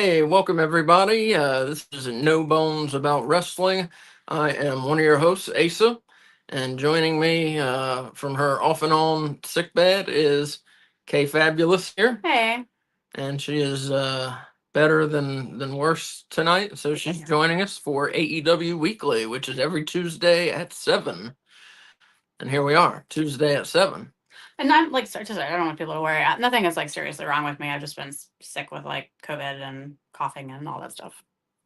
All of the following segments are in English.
Hey, welcome everybody. This is No Bones About Wrestling. I am one of your hosts, Asa, and joining me from her off and on sick bed is Fabulous here, Hey. and she is better than worse tonight. So she's joining us for AEW Weekly, which is every Tuesday at 7. And here we are, Tuesday at 7. And I'm like, sorry, I don't want people to worry. Nothing is like seriously wrong with me. I've just been sick with like COVID and coughing and all that stuff.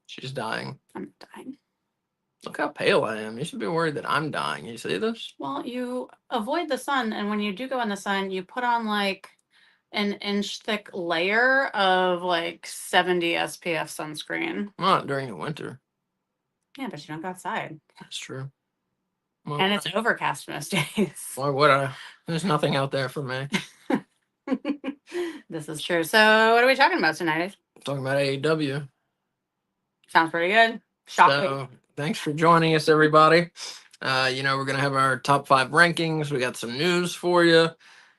She's dying. I'm dying. Look how pale I am. You should be worried that I'm dying. You see this? Well, you avoid the sun, and when you do go in the sun, you put on like an inch thick layer of like 70 SPF sunscreen. Not during the winter. Yeah, but you don't go outside. That's true. And it's overcast most days. Why would I? There's nothing out there for me. This is true. So, what are we talking about tonight? Talking about AEW. Sounds pretty good. Shocking. So, thanks for joining us, everybody. We're going to have our top 5 rankings. We got some news for you.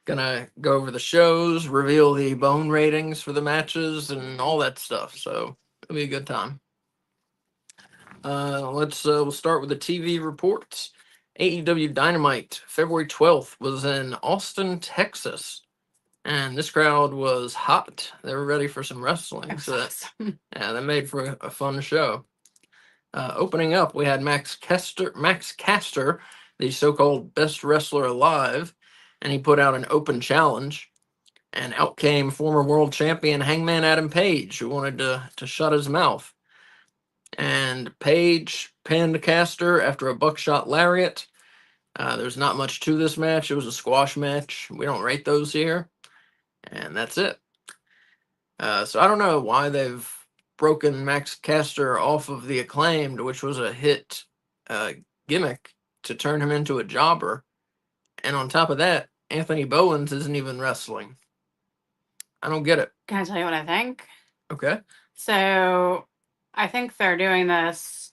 Going to go over the shows, reveal the bone ratings for the matches, and all that stuff. So, it'll be a good time. We'll start with the TV reports. AEW Dynamite, February 12th, was in Austin, Texas. And this crowd was hot. They were ready for some wrestling. So awesome. yeah, that made for a fun show. Opening up, we had Max Caster, the so-called best wrestler alive, and he put out an open challenge. And out came former world champion Hangman Adam Page, who wanted to shut his mouth. And Page pinned Caster after a buckshot lariat. There's not much to this match. It was a squash match. We don't rate those here. And that's it. So I don't know why they've broken Max Caster off of the Acclaimed, which was a hit gimmick, to turn him into a jobber. And on top of that, Anthony Bowens isn't even wrestling. I don't get it. Can I tell you what I think? Okay. So I think they're doing this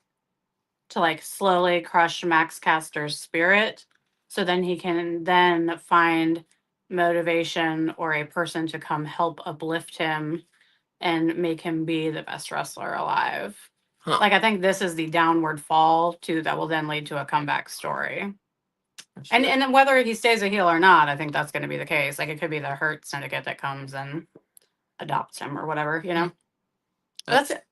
to like slowly crush Max Caster's spirit, so then he can then find motivation or a person to come help uplift him and make him be the best wrestler alive. Huh. Like I think this is the downward fall to that will then lead to a comeback story. And whether he stays a heel or not, I think that's going to be the case. Like it could be the Hurt Syndicate that comes and adopts him or whatever, you know. That's it.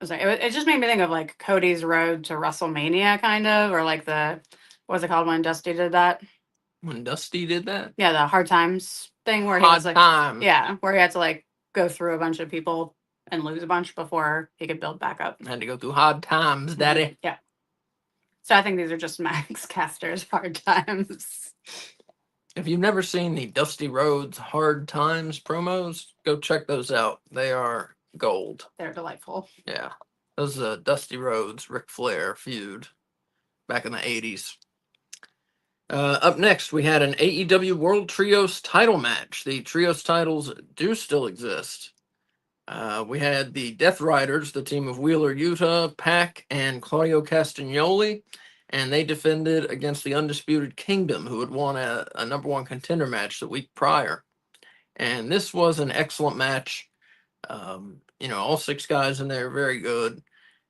It just made me think of like Cody's road to WrestleMania, kind of, or like what was it called when Dusty did that? When Dusty did that? Yeah, the Hard Times thing where he was like, yeah, where he had to like go through a bunch of people and lose a bunch before he could build back up. Had to go through hard times, daddy. Yeah. So I think these are just Max Caster's hard times. If you've never seen the Dusty Rhodes Hard Times promos, go check those out. They are gold. They're delightful. Yeah. Those Dusty Rhodes, Ric Flair feud back in the 80s. Up next, we had an AEW World Trios title match. The Trios titles do still exist. We had the Death Riders, the team of Wheeler Yuta, Pac, and Claudio Castagnoli, and they defended against the Undisputed Kingdom, who had won a number 1 contender match the week prior. And this was an excellent match. All 6 guys in there, very good.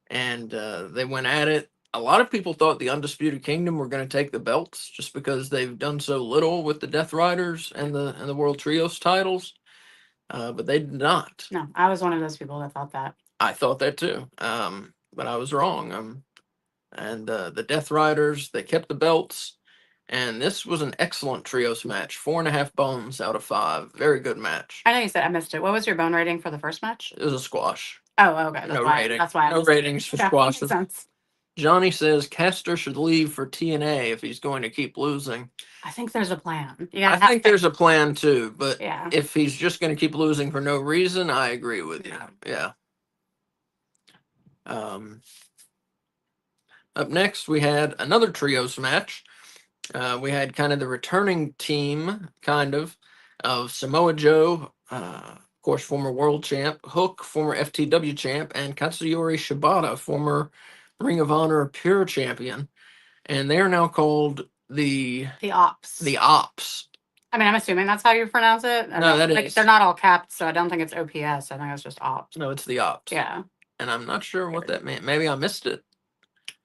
And they went at it. A lot of people thought the Undisputed Kingdom were going to take the belts just because they've done so little with the Death Riders and the World Trios titles. But they did not. No, I was one of those people that thought that. I thought that too. But I was wrong. And the Death Riders, they kept the belts. And this was an excellent trios match. 4.5 bones out of 5. Very good match. I know you said I missed it. What was your bone rating for the first match? It was a squash. Oh, okay. No rating. That's why. No ratings for squash. Makes sense. Johnny says Caster should leave for TNA if he's going to keep losing. I think there's a plan. I think there's a plan too, but yeah, if he's just going to keep losing for no reason, I agree with you. Yeah. Up next, we had another trios match. We had kind of the returning team, of Samoa Joe, of course, former world champ, Hook, former FTW champ, and Katsuyori Shibata, former Ring of Honor Pure champion. And they are now called the Ops. The Ops. I mean, I'm assuming that's how you pronounce it. No, that like, is. they're not all capped, so I don't think it's OPS. I think it's just opt. No, it's the opt. Yeah. And I'm not sure what that meant. Maybe I missed it.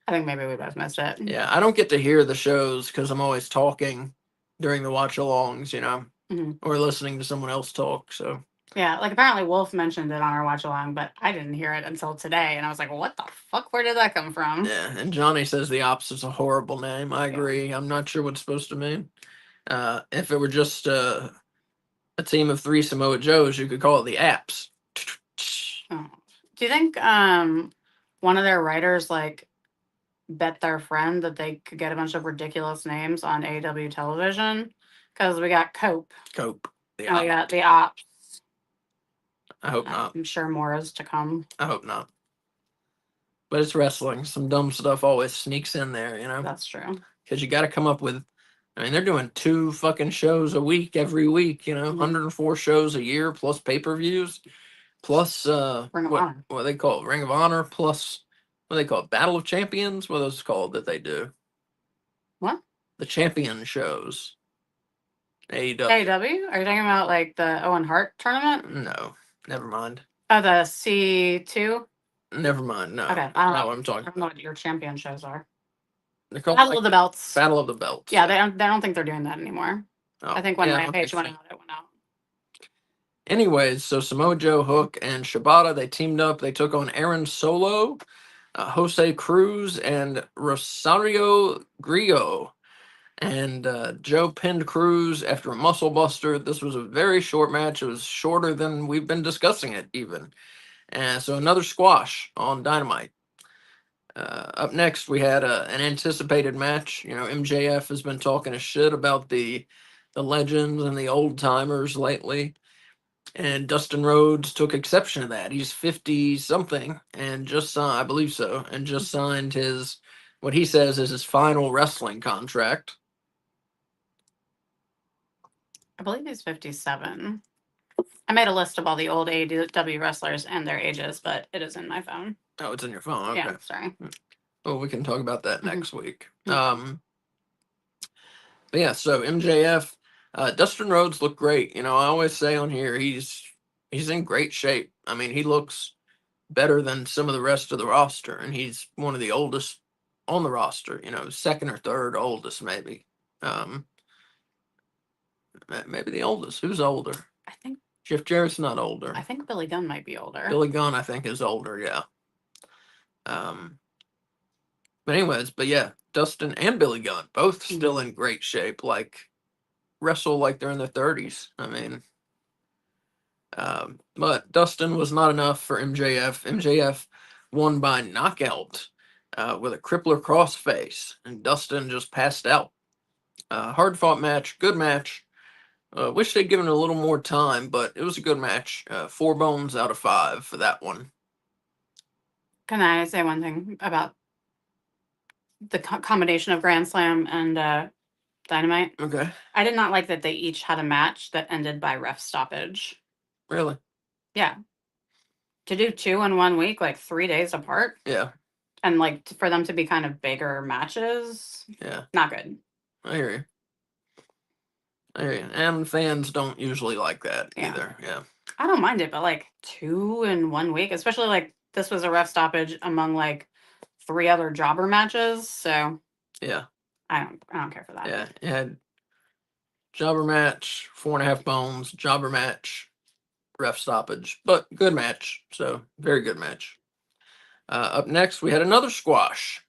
I think maybe we both missed it. Yeah, I don't get to hear the shows because I'm always talking during the watch-alongs, or listening to someone else talk. So yeah, like apparently Wolf mentioned it on our watch along, but I didn't hear it until today, and I was like, "What the fuck? Where did that come from?" yeah, and Johnny says the ops is a horrible name. I agree. I'm not sure what it's supposed to mean. If it were just a team of 3 Samoa Joes, you could call it the apps. Oh. Do you think one of their writers like bet their friend that they could get a bunch of ridiculous names on AEW television? Because we got Cope. Cope. The And we op. got the ops. I hope not. I'm sure more is to come. I hope not. But it's wrestling. Some dumb stuff always sneaks in there, That's true. Because you got to come up with. I mean, they're doing 2 fucking shows a week every week. 104 shows a year plus pay-per-views, plus Ring of Honor. what they call it, Ring of Honor, plus what they call it, Battle of Champions. What are those called that they do? What? The champion shows. AEW. AEW? Are you talking about like the Owen Hart tournament? No, never mind. Oh, the C2? Never mind. No. Okay, I don't know what I'm talking I don't know what your champion shows are. They're called Battle of the Belts. Battle of the Belts. Yeah, they don't think they're doing that anymore. Oh, I think when yeah, Rampage okay, went out, it went out. Anyways, so Samoa Joe, Hook, and Shibata, they teamed up. They took on Aaron Solo, Jose Cruz, and Rosario Grillo. And Joe pinned Cruz after a muscle buster. This was a very short match. It was shorter than we've been discussing it, even. And so another squash on Dynamite. Up next, we had an anticipated match. MJF has been talking a shit about the legends and the old timers lately, and Dustin Rhodes took exception to that. He's 50 something and just signed, I believe so, and just signed his what he says is his final wrestling contract. I believe he's 57. I made a list of all the old AEW wrestlers and their ages, but it is in my phone. Oh, it's in your phone. Okay. Yeah, sorry. Well, we can talk about that Mhm. next week. But yeah, so MJF, Dustin Rhodes looked great. I always say on here he's in great shape. I mean, he looks better than some of the rest of the roster, and he's one of the oldest on the roster. Second or third oldest, maybe. Maybe the oldest. Who's older? I think Jeff Jarrett's not older. I think Billy Gunn might be older. Billy Gunn, I think, is older. Yeah. But anyways, yeah, Dustin and Billy Gunn both still in great shape. Like wrestle like they're in their 30s. I mean, but Dustin was not enough for MJF. MJF won by knockout with a crippler crossface, and Dustin just passed out. Hard fought match, good match. Wish they'd given it a little more time, but it was a good match. 4 bones out of 5 for that one. Can I say one thing about the combination of Grand Slam and Dynamite? Okay. I did not like that they each had a match that ended by ref stoppage. Really? Yeah. To do 2 in 1 week, like 3 days apart. Yeah. And like for them to be kind of bigger matches. Yeah. Not good. I hear you. And fans don't usually like that either. Yeah. I don't mind it, but like 2 in 1 week, especially like this was a ref stoppage among like 3 other jobber matches. So yeah, I don't care for that. Yeah, you had jobber match, 4.5 bones, jobber match, ref stoppage, but good match. So very good match. Up next, we had another squash.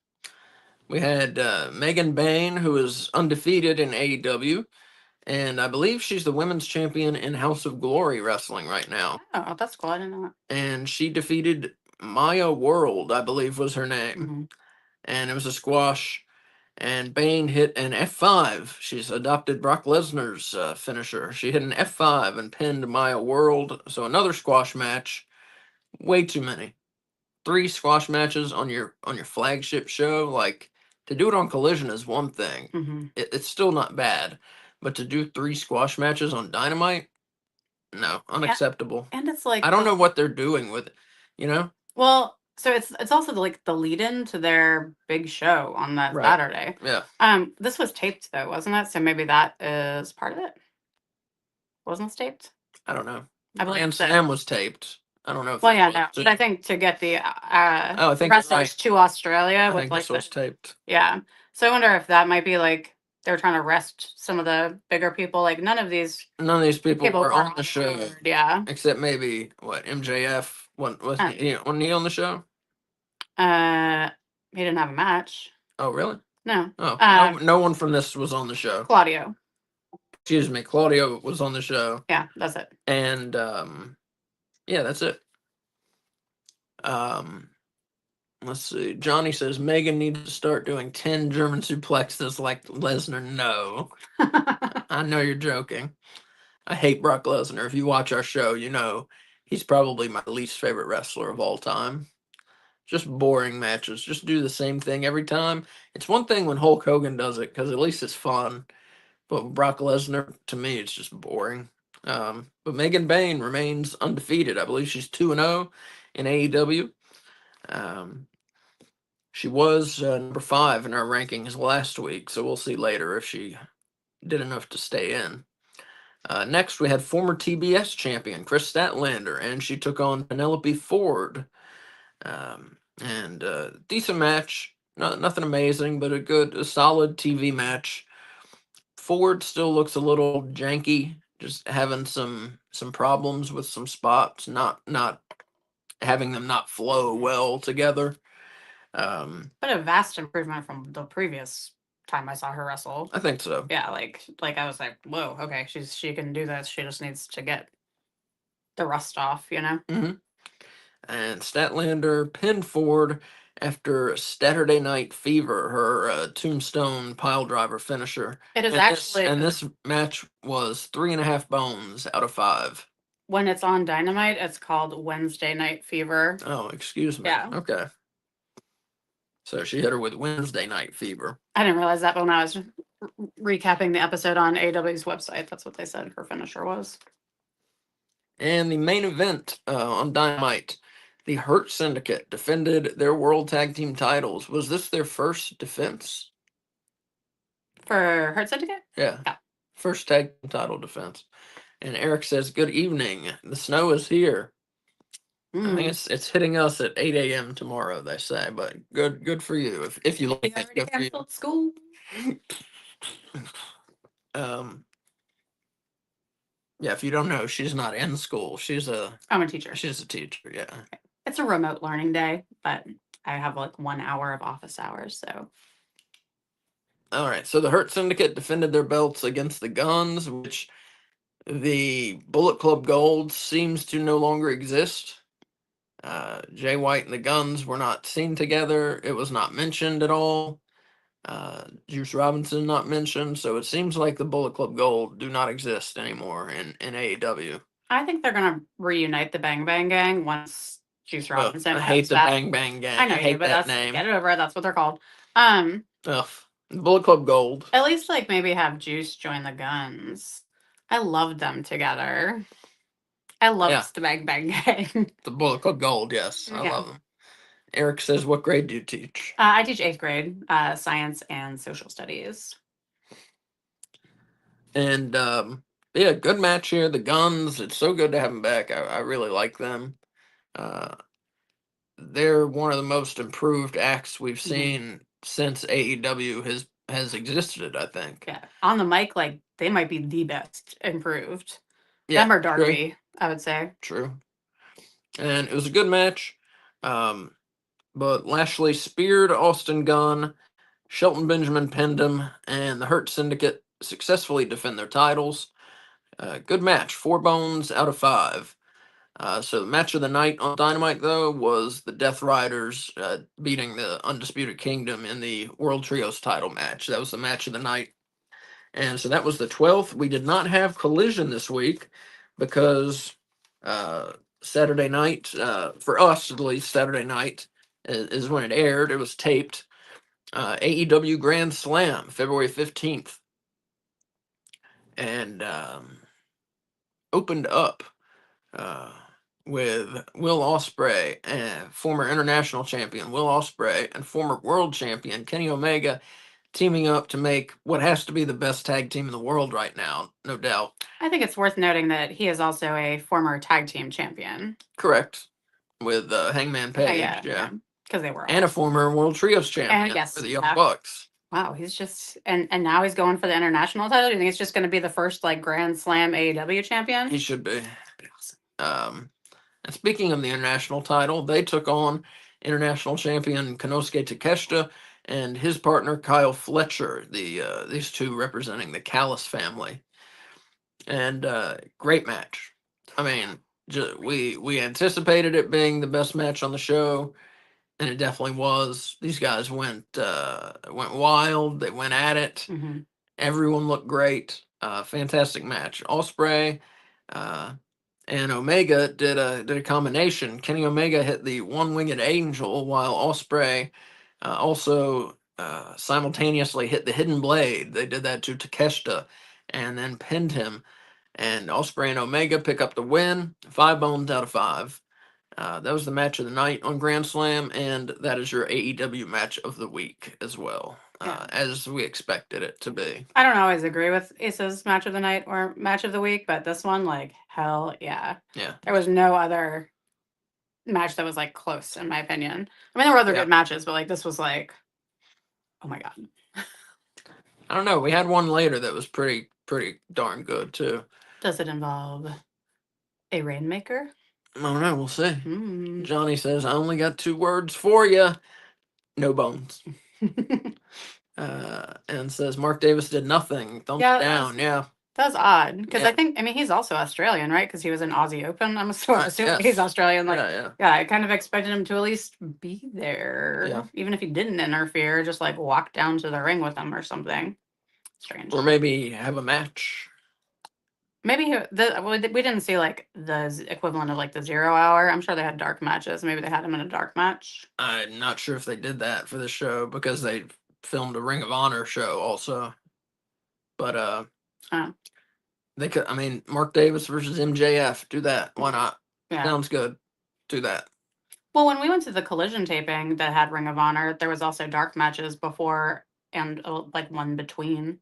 We had Megan Bain, who is undefeated in AEW, and I believe she's the women's champion in House of Glory Wrestling right now. Oh, that's cool. I didn't know that. And she defeated Maya World, I believe was her name. And it was a squash. And Bain hit an F5. She's adopted Brock Lesnar's finisher. She hit an F5 and pinned Maya World. So another squash match. Way too many. 3 squash matches on your flagship show. Like, to do it on Collision is one thing. It's still not bad. But to do 3 squash matches on Dynamite? No, unacceptable. And it's like I don't know what they're doing with it, Well, so it's also like the lead-in to their big show on that Right. Saturday. Yeah. This was taped though, wasn't it? So maybe that is part of it. Wasn't it taped? I don't know. I believe Grand so. Slam was taped. I don't know if Well, this yeah, was no, too. but I think to get the Oh, I think you're wrestlers right. to Australia I with think like this was taped. yeah. So I wonder if that might be like they're trying to rest some of the bigger people. Like none of these None of these people people were were on on the the show, card. Yeah. except maybe what MJF. Wasn't Um, wasn't he on the show? uh, he didn't have a match. Oh, really? No. Oh, no one from this was on the show. Claudio. Excuse me, Claudio was on the show, Yeah, that's it. and yeah, that's it. Let's see. Johnny says Megan needs to start doing 10 German suplexes like Lesnar. No, I know you're joking. I hate Brock Lesnar. If you watch our show, you know he's probably my least favorite wrestler of all time. Just boring matches. Just do the same thing every time. It's one thing when Hulk Hogan does it because at least it's fun. But Brock Lesnar, to me, it's just boring. But Megan Bain remains undefeated. I believe she's 2-0 in AEW. Um, she was number 5 in our rankings last week, so we'll see later if she did enough to stay in. Next, we had former TBS champion Chris Statlander, and she took on Penelope Ford. And decent match. Nothing amazing, but a solid TV match. Ford still looks a little janky, just having some problems with some spots, not having them not flow well together. But a vast improvement from the previous time I saw her wrestle. I think so. Yeah, like I was like, whoa, okay, she can do this. She just needs to get the rust off, you know. Mm-hmm. And Statlander pinned Ford after Saturday Night Fever, her tombstone pile driver finisher. It is And actually this match was 3.5 bones out of 5. when it's on Dynamite, it's called Wednesday Night Fever. Oh, excuse me. Yeah. Okay. So she hit her with Wednesday Night Fever. I didn't realize that, but when I was recapping the episode on AEW's website, that's what they said her finisher was. And the main event on Dynamite, the Hurt Syndicate defended their World Tag Team titles. Was this their first defense? For Hurt Syndicate? Yeah. Yeah. First tag team title defense. And Eric says, "Good evening. The snow is here." I think it's hitting us at 8 a.m. tomorrow. They say, but good for you if you like You it. already Good for you. canceled school. Yeah. If you don't know, she's not in school. I'm a teacher. She's a teacher. Yeah. It's a remote learning day, but I have like 1 hour of office hours, so. All right. So the Hurt Syndicate defended their belts against the Guns, which the Bullet Club Gold seems to no longer exist. Jay White and the Guns were not seen together. It was not mentioned at all. Juice Robinson not mentioned. So it seems like the Bullet Club Gold do not exist anymore in AEW. I think they're gonna reunite the Bang Bang Gang once Juice Robinson. I hate the Bang Bang Gang. I know I hate you, but that that's name. get it over. That's what they're called. Bullet Club Gold. At least like maybe have Juice join the Guns. I loved them together. I loved the Bang Bang Gang. The Bullet Club Gold, yes. I love them. Eric says, "What grade do you teach?" I teach 8th grade, science and social studies. And yeah, good match here. The Guns, it's so good to have them back. I really like them. They're one of the most improved acts we've seen since AEW has existed, I think. Yeah. On the mic, like they might be the best improved. Yeah. Them or Darby, I would say. True. And it was a good match. But Lashley speared Austin Gunn, Shelton Benjamin pinned him, and the Hurt Syndicate successfully defend their titles. Good match, 4 bones out of 5. So the match of the night on Dynamite, though, was the Death Riders beating the Undisputed Kingdom in the World Trios title match. That was the match of the night. And so that was the 12th. We did not have Collision this week because Saturday night, for us at least, Saturday night is when it aired. It was taped. AEW Grand Slam, February 15th. And opened up with Will Ospreay, and former international champion Will Ospreay, and former world champion Kenny Omega teaming up to make what has to be the best tag team in the world right now, no doubt. I think it's worth noting that he is also a former tag team champion. Correct. With Hangman Page, yeah. Because they were And a former World Trios champion yes, for the Young Bucks. Wow, he's just and now he's going for the international title. Do you think it's just going to be the first like Grand Slam AEW champion? He should be. That'd be awesome. And speaking of the international title, they took on international champion Konosuke Takeshita and his partner Kyle Fletcher. These two representing the Callis family, and great match. I mean, we anticipated it being the best match on the show, and it definitely was. These guys went wild. They went at it. Mm-hmm. Everyone looked great. Fantastic match. Ospreay and Omega did a combination. Kenny Omega hit the one-winged angel, while Ospreay also simultaneously hit the hidden blade. They did that to Takeshita and then pinned him. And Ospreay and Omega pick up the win, 5 bones out of 5. That was the match of the night on Grand Slam, and that is your AEW match of the week as well, as we expected it to be. I don't always agree with Asa's match of the night or match of the week, but this one, like, hell yeah. Yeah. There was no other match that was like close, in my opinion. I mean, there were other good matches, but like this was like, oh my god. I don't know. We had one later that was pretty darn good too. Does it involve a Rainmaker? I don't know. We'll see. Johnny says, I only got 2 words for you. No bones. And says, Mark Davis did nothing. Thumbs down. Yeah. That's odd. Because I mean, he's also Australian, right? Because he was in Aussie Open. I'm assuming he's Australian. Like, yeah, I kind of expected him to at least be there. Yeah. Even if he didn't interfere, just like walk down to the ring with him or something. Strange. Or maybe have a match. Maybe we didn't see like the equivalent of like the 0 hour. I'm sure they had dark matches. Maybe they had him in a dark match. I'm not sure if they did that for the show because they filmed a Ring of Honor show also. But they could. I mean, Mark Davis versus MJF. Do that. Why not? Yeah. Sounds good. Do that. Well, when we went to the Collision taping that had Ring of Honor, there was also dark matches before and like one between.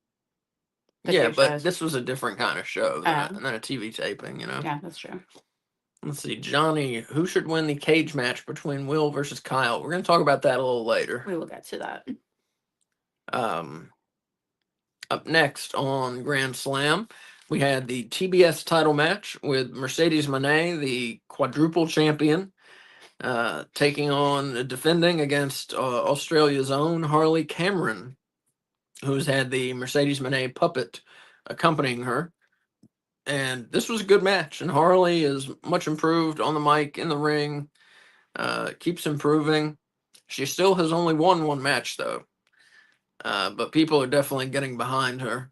Yeah, but this was a different kind of show than a TV taping, you know? Yeah, that's true. Let's see. Johnny, who should win the cage match between Will versus Kyle? We're going to talk about that a little later. We will get to that. Up next on Grand Slam, we had the TBS title match with Mercedes Moné, the quadruple champion, taking on, defending against Australia's own Harley Cameron, who's had the Mercedes Moné puppet accompanying her. And this was a good match. And Harley is much improved on the mic, in the ring, keeps improving. She still has only won 1 match, though. But people are definitely getting behind her.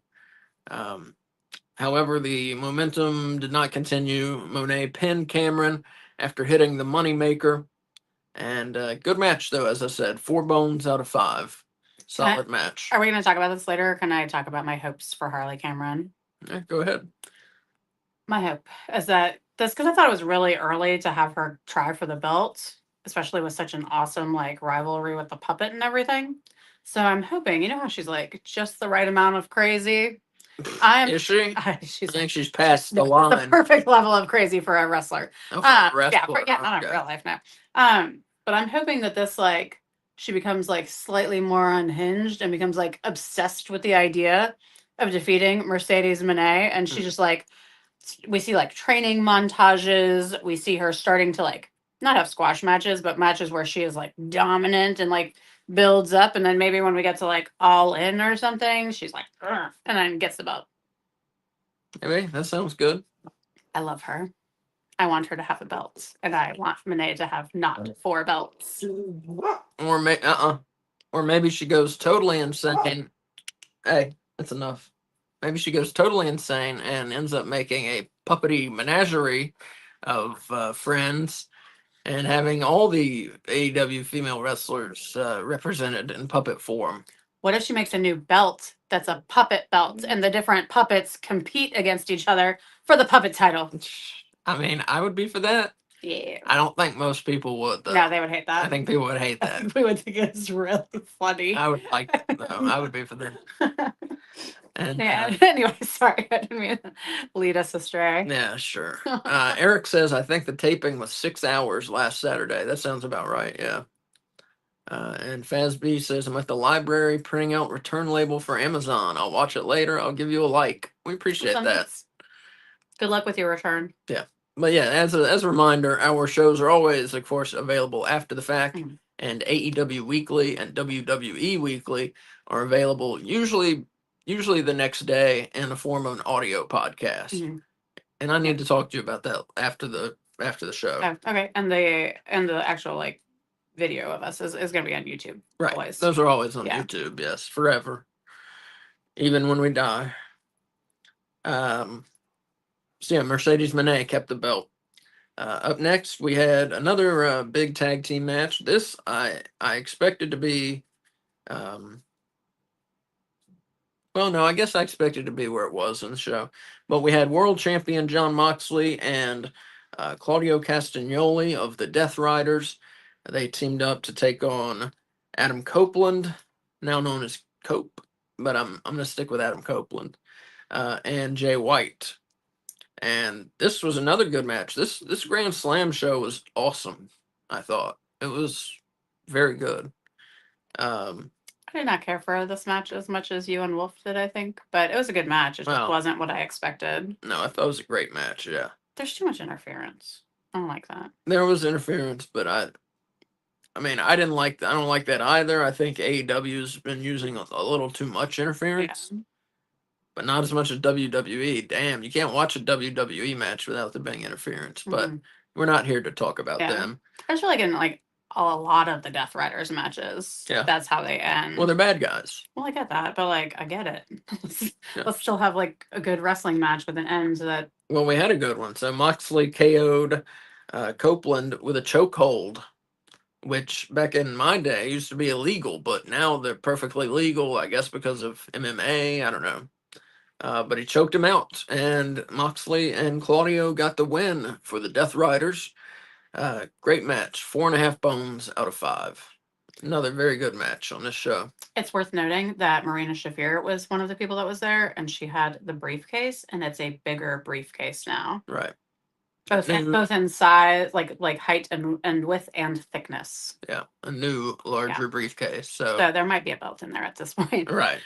However, the momentum did not continue. Monet pinned Cameron after hitting the Moneymaker. And good match, though, as I said. 4 bones out of 5. Solid match. Are we going to talk about this later, or can I talk about my hopes for Harley Cameron? Yeah, go ahead. My hope is that because I thought it was really early to have her try for the belt, especially with such an awesome like rivalry with the puppet and everything. So I'm hoping, you know how she's like just the right amount of crazy. Is she? I think she's past the line. The perfect level of crazy for a wrestler. Not in real life now. But I'm hoping that this like she becomes like slightly more unhinged and becomes like obsessed with the idea of defeating Mercedes Moné, and she just like we see like training montages. We see her starting to like not have squash matches, but matches where she is like dominant and like builds up, and then maybe when we get to like All In or something, she's like, and then gets the belt. Maybe that sounds good. I love her. I want her to have a belt, and I want Monet to have not 4 belts. Or maybe she goes totally insane. Hey, that's enough. Maybe she goes totally insane and ends up making a puppety menagerie of friends and having all the AEW female wrestlers represented in puppet form. What if she makes a new belt that's a puppet belt and the different puppets compete against each other for the puppet title? I mean, I would be for that. Yeah. I don't think most people would, though. No, they would hate that. I think people would hate that. We would think it's really funny. I would like it, though. I would be for them. And yeah. Anyway, sorry, I didn't mean to lead us astray. yeah, sure. Eric says, I think the taping was 6 hours last Saturday. That sounds about right. Yeah. And Fazb says, I'm at the library printing out return label for Amazon. I'll watch it later. I'll give you a like. We appreciate that. Good luck with your return. Yeah. But yeah, as a reminder, our shows are always, of course, available after the fact. Mhm. And AEW Weekly and WWE Weekly are available usually the next day in the form of an audio podcast. Mhm. And I need to talk to you about that after the show. Oh, okay. And the actual like video of us is going to be on YouTube. Right. Always. Those are always on Yeah. YouTube, yes, forever. Even when we die. So yeah, Mercedes Moné kept the belt. Up next, we had another big tag team match. This I expected to be. Well, no, I guess I expected to be where it was in the show, but we had world champion John Moxley and Claudio Castagnoli of the Death Riders. They teamed up to take on Adam Copeland, now known as Cope, but I'm gonna stick with Adam Copeland, and Jay White. And this was another good match. This Grand Slam show was awesome. I thought it was very good. I did not care for this match as much as you and Wolf did, I think, but it was a good match. It just wasn't what I expected. No, I thought it was a great match. Yeah, there's too much interference. I don't like that. There was interference, but I mean, I didn't like that. I don't like that either. I think AEW's been using a little too much interference. Yeah. But not as much as WWE. Damn, you can't watch a WWE match without there being interference. But we're not here to talk about them. I just feel like in like a lot of the Death Riders matches, that's how they end. Well, they're bad guys. Well, I get that, but like I get it. Let's still have like a good wrestling match with an end that. Well, we had a good one. So Moxley KO'd Copeland with a chokehold, which back in my day used to be illegal, but now they're perfectly legal, I guess, because of MMA. I don't know. But he choked him out, and Moxley and Claudio got the win for the Death Riders. Great match. 4.5 bones out of 5. Another very good match on this show. It's worth noting that Marina Shafir was one of the people that was there, and she had the briefcase, and it's a bigger briefcase now. Right. Both in size, like height and width and thickness. Yeah, a new larger briefcase. So there might be a belt in there at this point. Right.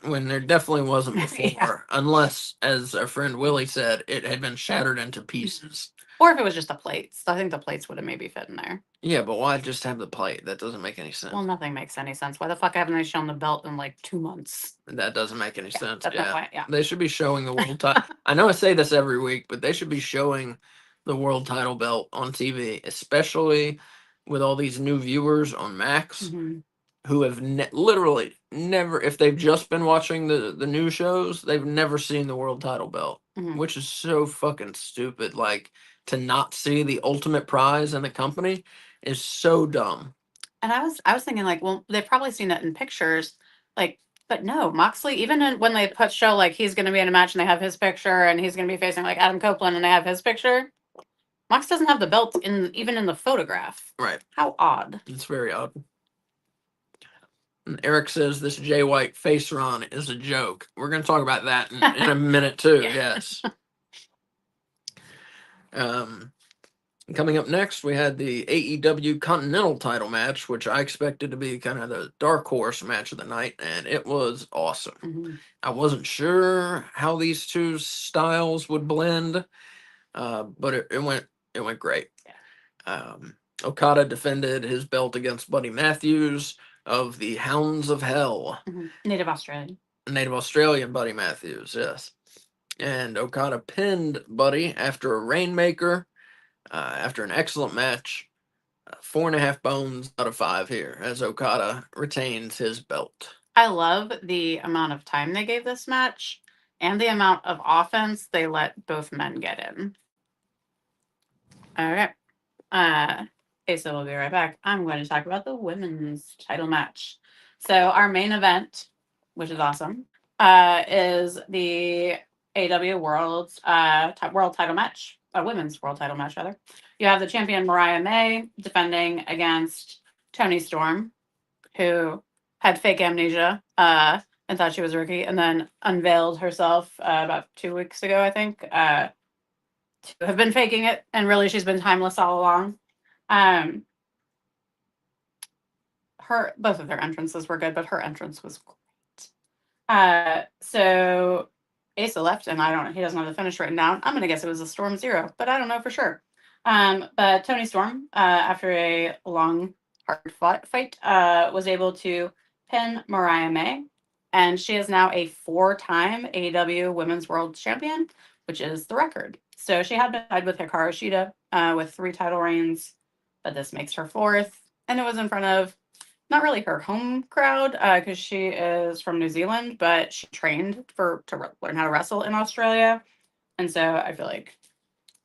When there definitely wasn't before, unless, as our friend Willie said, it had been shattered into pieces. Or if it was just the plates. I think the plates would have maybe fit in there. Yeah, but why just have the plate? That doesn't make any sense. Well, nothing makes any sense. Why the fuck haven't they shown the belt in like 2 months? That doesn't make any sense. That's my point. Yeah. They should be showing the world title. I know I say this every week, but they should be showing the world title belt on TV, especially with all these new viewers on Max who have literally never, if they've just been watching the new shows, they've never seen the world title belt, which is so fucking stupid. Like, to not see the ultimate prize in the company is so dumb. And I was thinking, like, well, they've probably seen it in pictures, like, but no, Moxley, even when they show like he's going to be in a match and they have his picture and he's going to be facing like Adam Copeland and they have his picture, Mox doesn't have the belt even in the photograph. Right. How odd. It's very odd. And Eric says this Jay White face run is a joke. We're going to talk about that in a minute too. Yes. Coming up next, we had the AEW Continental title match, which I expected to be kind of the dark horse match of the night, and it was awesome. I wasn't sure how these two styles would blend, but it went great. Okada defended his belt against Buddy Matthews of the Hounds of Hell. Native Australian Buddy Matthews, yes. And Okada pinned Buddy after a Rainmaker. After an excellent match, 4.5 bones out of 5 here, as Okada retains his belt. I love the amount of time they gave this match and the amount of offense they let both men get in. All right. Asa will be right back. I'm going to talk about the women's title match. So our main event, which is awesome, is the AEW World title match a women's world title match, rather. You have the champion Mariah May defending against Toni Storm, who had fake amnesia and thought she was Ricky, and then unveiled herself about 2 weeks ago, I think, to have been faking it, and really she's been timeless all along. Um, both of their entrances were good, but her entrance was great. So Asa left, and he doesn't have the finish written down. I'm gonna guess it was a Storm Zero, but I don't know for sure. But Toni Storm, after a long, hard fight, was able to pin Mariah May, and she is now a 4-time AEW Women's World Champion, which is the record. So she had been tied with Hikaru Shida with 3 title reigns, but this makes her 4th, and it was in front of not really her home crowd because she is from New Zealand, but she trained to learn how to wrestle in Australia, and so I feel like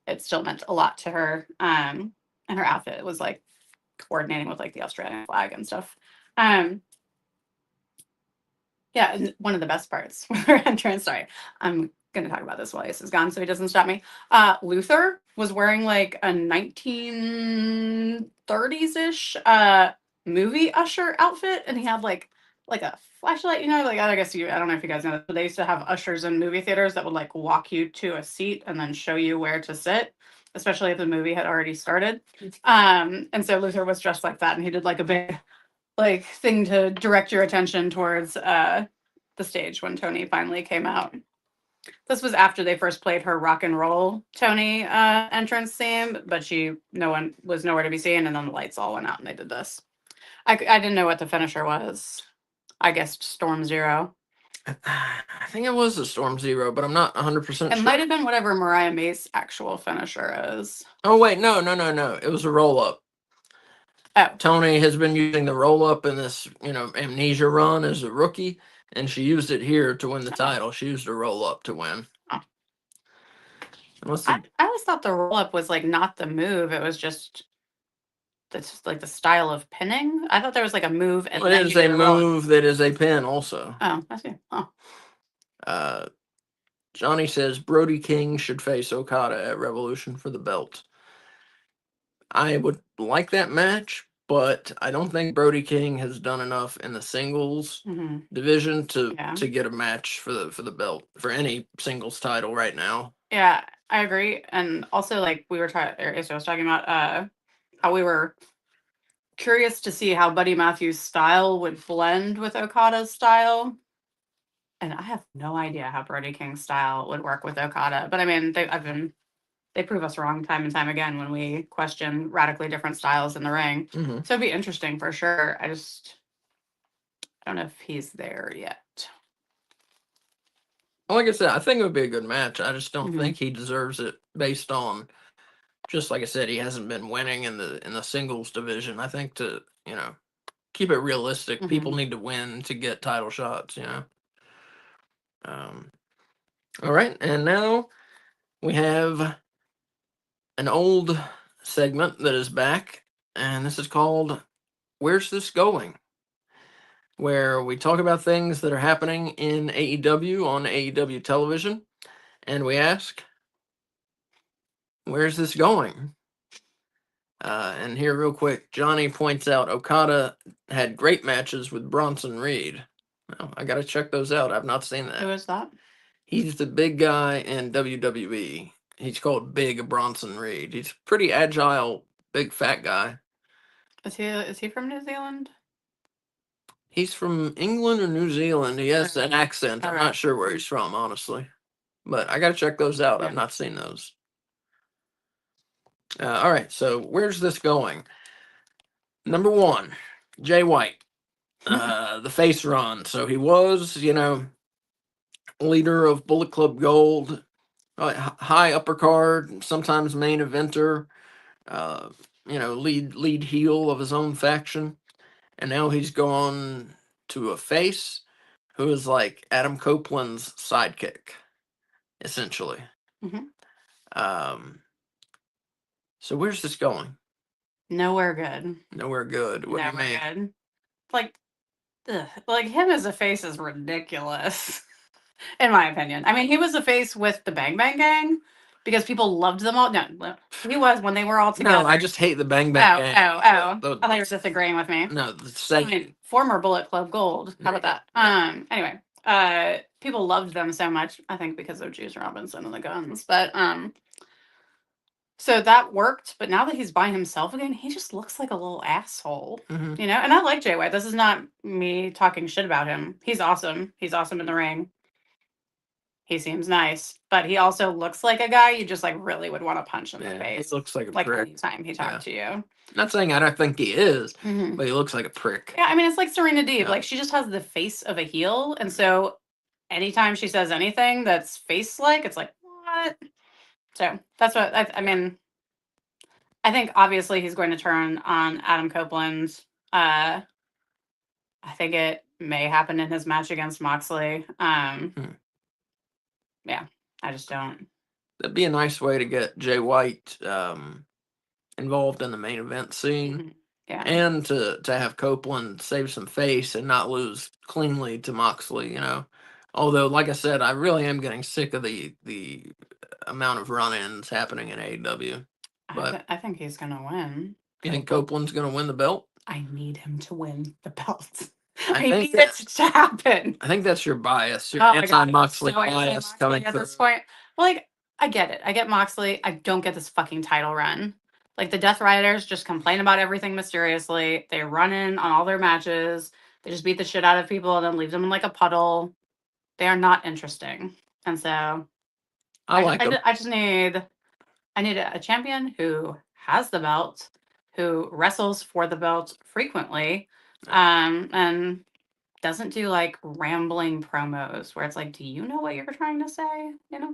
it still meant a lot to her. And her outfit was like coordinating with like the Australian flag and stuff. Yeah, and one of the best parts with her entrance. Sorry, I'm gonna talk about this while Ace is gone, so he doesn't stop me. Luther was wearing like a 1930s ish movie usher outfit, and he had like a flashlight. You know, like I guess I don't know if you guys know this, but they used to have ushers in movie theaters that would like walk you to a seat and then show you where to sit, especially if the movie had already started. And so Luther was dressed like that, and he did like a big like thing to direct your attention towards the stage when Toni finally came out. This was after they first played her rock and roll Toni entrance theme, but no one was nowhere to be seen, and then the lights all went out and they did this. I didn't know what the finisher was. I guess Storm Zero. I think it was a Storm Zero, but I'm not 100% sure. It might have been whatever Mariah May's actual finisher is. Oh wait, no. It was a roll up. Oh. Toni has been using the roll up in this, amnesia run as a rookie, and she used it here to win the title. She used a roll up to win. Oh. I always thought the roll up was like not the move; it was just like the style of pinning. I thought there was like a move, and it is a move that is a pin also. Oh, I see. Oh. Johnny says Brody King should face Okada at Revolution for the belt. I would like that match, but I don't think Brody King has done enough in the singles division to get a match for the belt for any singles title right now. Yeah, I agree. And also, like I was talking about how we were curious to see how Buddy Matthews' style would blend with Okada's style. And I have no idea how Brody King's style would work with Okada. But I mean, they prove us wrong time and time again when we question radically different styles in the ring. Mm-hmm. So it'd be interesting for sure. I don't know if he's there yet. Well, like I said, I think it would be a good match. I just don't think he deserves it based on, just like I said, he hasn't been winning in the singles division. I think to, keep it realistic, people need to win to get title shots, All right, and now we have an old segment that is back, and this is called Where's This Going? Where we talk about things that are happening in AEW on AEW television, and we ask, where's this going? And here, real quick, Johnny points out Okada had great matches with Bronson Reed. Well, I gotta check those out. I've not seen that. Who is that? He's the big guy in WWE. He's called Big Bronson Reed. He's a pretty agile, big fat guy. Is he from New Zealand? He's from England or New Zealand. He has an accent. I'm not sure where he's from, honestly. But I got to check those out. I've not seen those. All right, so where's this going? Number 1, Jay White. The face run. So he was, leader of Bullet Club Gold, high upper card, sometimes main eventer, lead heel of his own faction. And now he's gone to a face who is like Adam Copeland's sidekick, essentially. So where's this going? Nowhere good. Nowhere good. What do you mean? Good. Like him as a face is ridiculous, in my opinion. I mean, he was a face with the Bang Bang Gang, because people loved them all. No, he was when they were all together. No, I just hate the Bang Bang Gang. I thought you were disagreeing with me. No, the same. Former Bullet Club Gold. How about that? Anyway, people loved them so much. I think because of Juice Robinson and the Guns, but so that worked. But now that he's by himself again, he just looks like a little asshole. Mhm. You know, and I like Jay White. This is not me talking shit about him. He's awesome. He's awesome in the ring. He seems nice, but he also looks like a guy you just like really would want to punch in the face. He looks like a like prick. anytime he talked to you. Not saying I don't think he is, Mhm. but he looks like a prick. Yeah, I mean it's like Serena Deeb. Yeah. Like she just has the face of a heel, and so anytime she says anything that's face like, it's like what? So that's what I mean. I think obviously he's going to turn on Adam Copeland. I think it may happen in his match against Moxley. Yeah, I just don't. That'd be a nice way to get Jay White involved in the main event scene, Yeah, and to have Copeland save some face and not lose cleanly to Moxley. You know, although like I said, I really am getting sick of the amount of run-ins happening in AEW. But I think he's gonna win. you think Copeland's going to win the belt? I need him to win the belt. I I think need it to happen. I think that's your bias, your Oh my God, anti-Moxley so bias anti-Moxley coming at through. this point. Well, like I get it. I get Moxley. I don't get this fucking title run. Like the Death Riders just complain about everything mysteriously. They run in on all their matches. They just beat the shit out of people and then leave them in like a puddle. They are not interesting. And so I like him. I just need a champion who has the belt, who wrestles for the belt frequently, and doesn't do like rambling promos where it's like, do you know what you're trying to say? You know,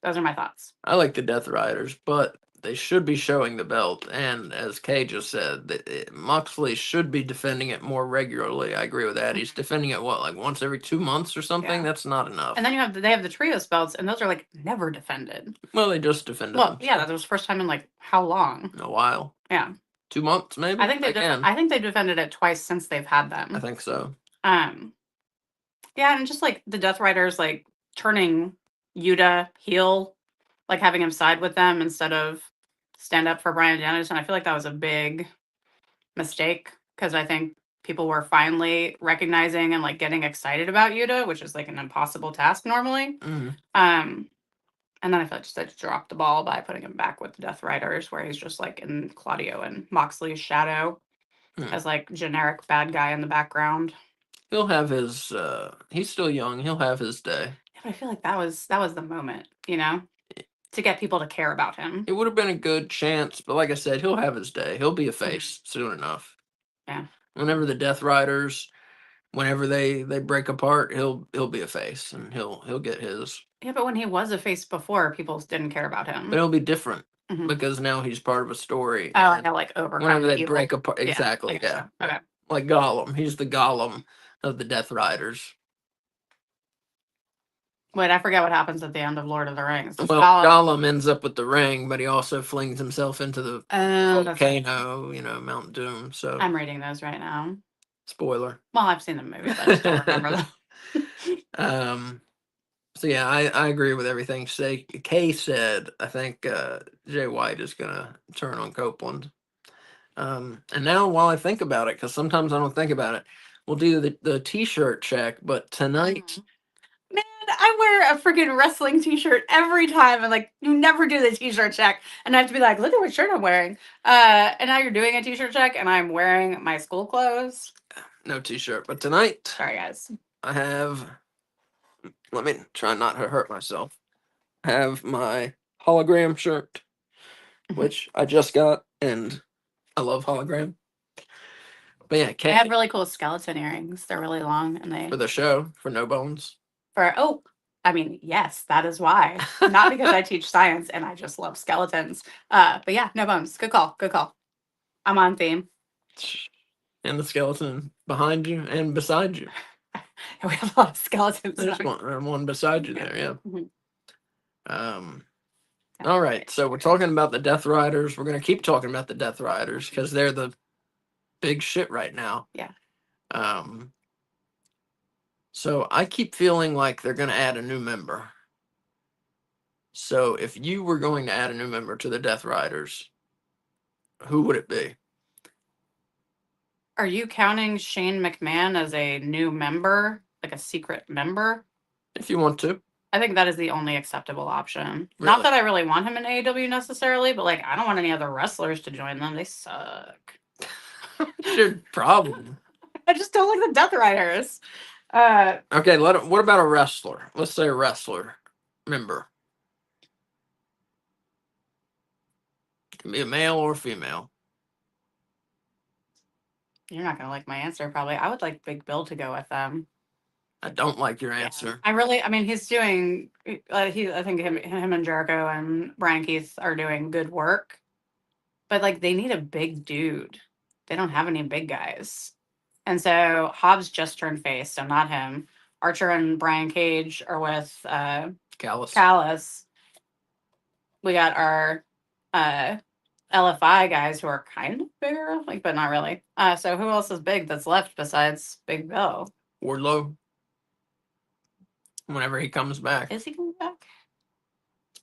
those are my thoughts. I like the Death Riders, but they should be showing the belt. And as Kay just said, Moxley should be defending it more regularly. I agree with that. He's defending it what, like once every 2 months or something? Yeah. That's not enough. And then they have the trios belts, and those are like never defended. Well, they just defended Well, them. yeah, that was the first time in like how long? A while. Yeah. 2 months, maybe. I think they've defended it twice since they've had them. I think so. Yeah, and just like the Death Riders, like turning Yuta heel, like having him side with them instead of stand up for Bryan Danielson. I feel like that was a big mistake because I think people were finally recognizing and like getting excited about Yuta, which is like an impossible task normally. And then I feel like they just dropped the ball by putting him back with the Death Riders, where he's just like in Claudio and Moxley's shadow as like generic bad guy in the background. He'll have his. He's still young. He'll have his day. Yeah, but I feel like that was the moment, you know, to get people to care about him. It would have been a good chance, but like I said, he'll have his day. He'll be a face soon enough. Yeah. Whenever the Death Riders, whenever they break apart, he'll be a face and he'll get his. Yeah, but when he was a face before, people didn't care about him. But it'll be different because now he's part of a story. Oh, I know, like overcome. Whenever they evil. break apart, exactly. Yeah. So. Okay. Like Gollum, he's the Gollum of the Death Riders. Wait, I forget what happens at the end of Lord of the Rings. Well, Gollum ends up with the ring, but he also flings himself into the volcano, Mount Doom. So I'm reading those right now. Spoiler. Well, I've seen the movies. I just don't remember them. So yeah, I agree with everything Kay said. I think Jay White is gonna turn on Copeland. And now while I think about it, because sometimes I don't think about it, we'll do the t-shirt check. But tonight, man, I wear a freaking wrestling t-shirt every time, and like you never do the t-shirt check, and I have to be like, look at what shirt I'm wearing. And now you're doing a t-shirt check, and I'm wearing my school clothes. No t-shirt, but tonight, sorry guys, I have. Let me try not to hurt myself. I have my hologram shirt, which I just got, and I love hologram. But yeah, they have really cool skeleton earrings. They're really long, and they for the show for No Bones. I mean, yes, that is why. Not because I teach science and I just love skeletons. But yeah, No Bones. Good call. Good call. I'm on theme. And the skeleton behind you and beside you. We have a lot of skeletons. There's one beside you there, yeah. All right, so we're talking about the Death Riders. We're gonna keep talking about the Death Riders because they're the big shit right now. Yeah. So I keep feeling like they're gonna add a new member. So if you were going to add a new member to the Death Riders, who would it be? Are you counting Shane McMahon as a new member, like a secret member? If you want to. I think that is the only acceptable option. Really? Not that I really want him in AEW necessarily, but like I don't want any other wrestlers to join them. They suck. What's your problem? I just don't like the Death Riders. Okay, what about a wrestler? Let's say a wrestler member. Can be a male or female. You're not gonna like my answer, probably. I would like Big Bill to go with them. I don't like your answer. I mean, he's doing. I think him and Jericho and Brian Keith are doing good work, but like they need a big dude. They don't have any big guys, and so Hobbs just turned face, so not him. Archer and Brian Cage are with Callis. We got our LFI guys who are kind of bigger, like, but not really. So who else is big that's left besides Big Bill? Wardlow. Whenever he comes back. Is he coming back?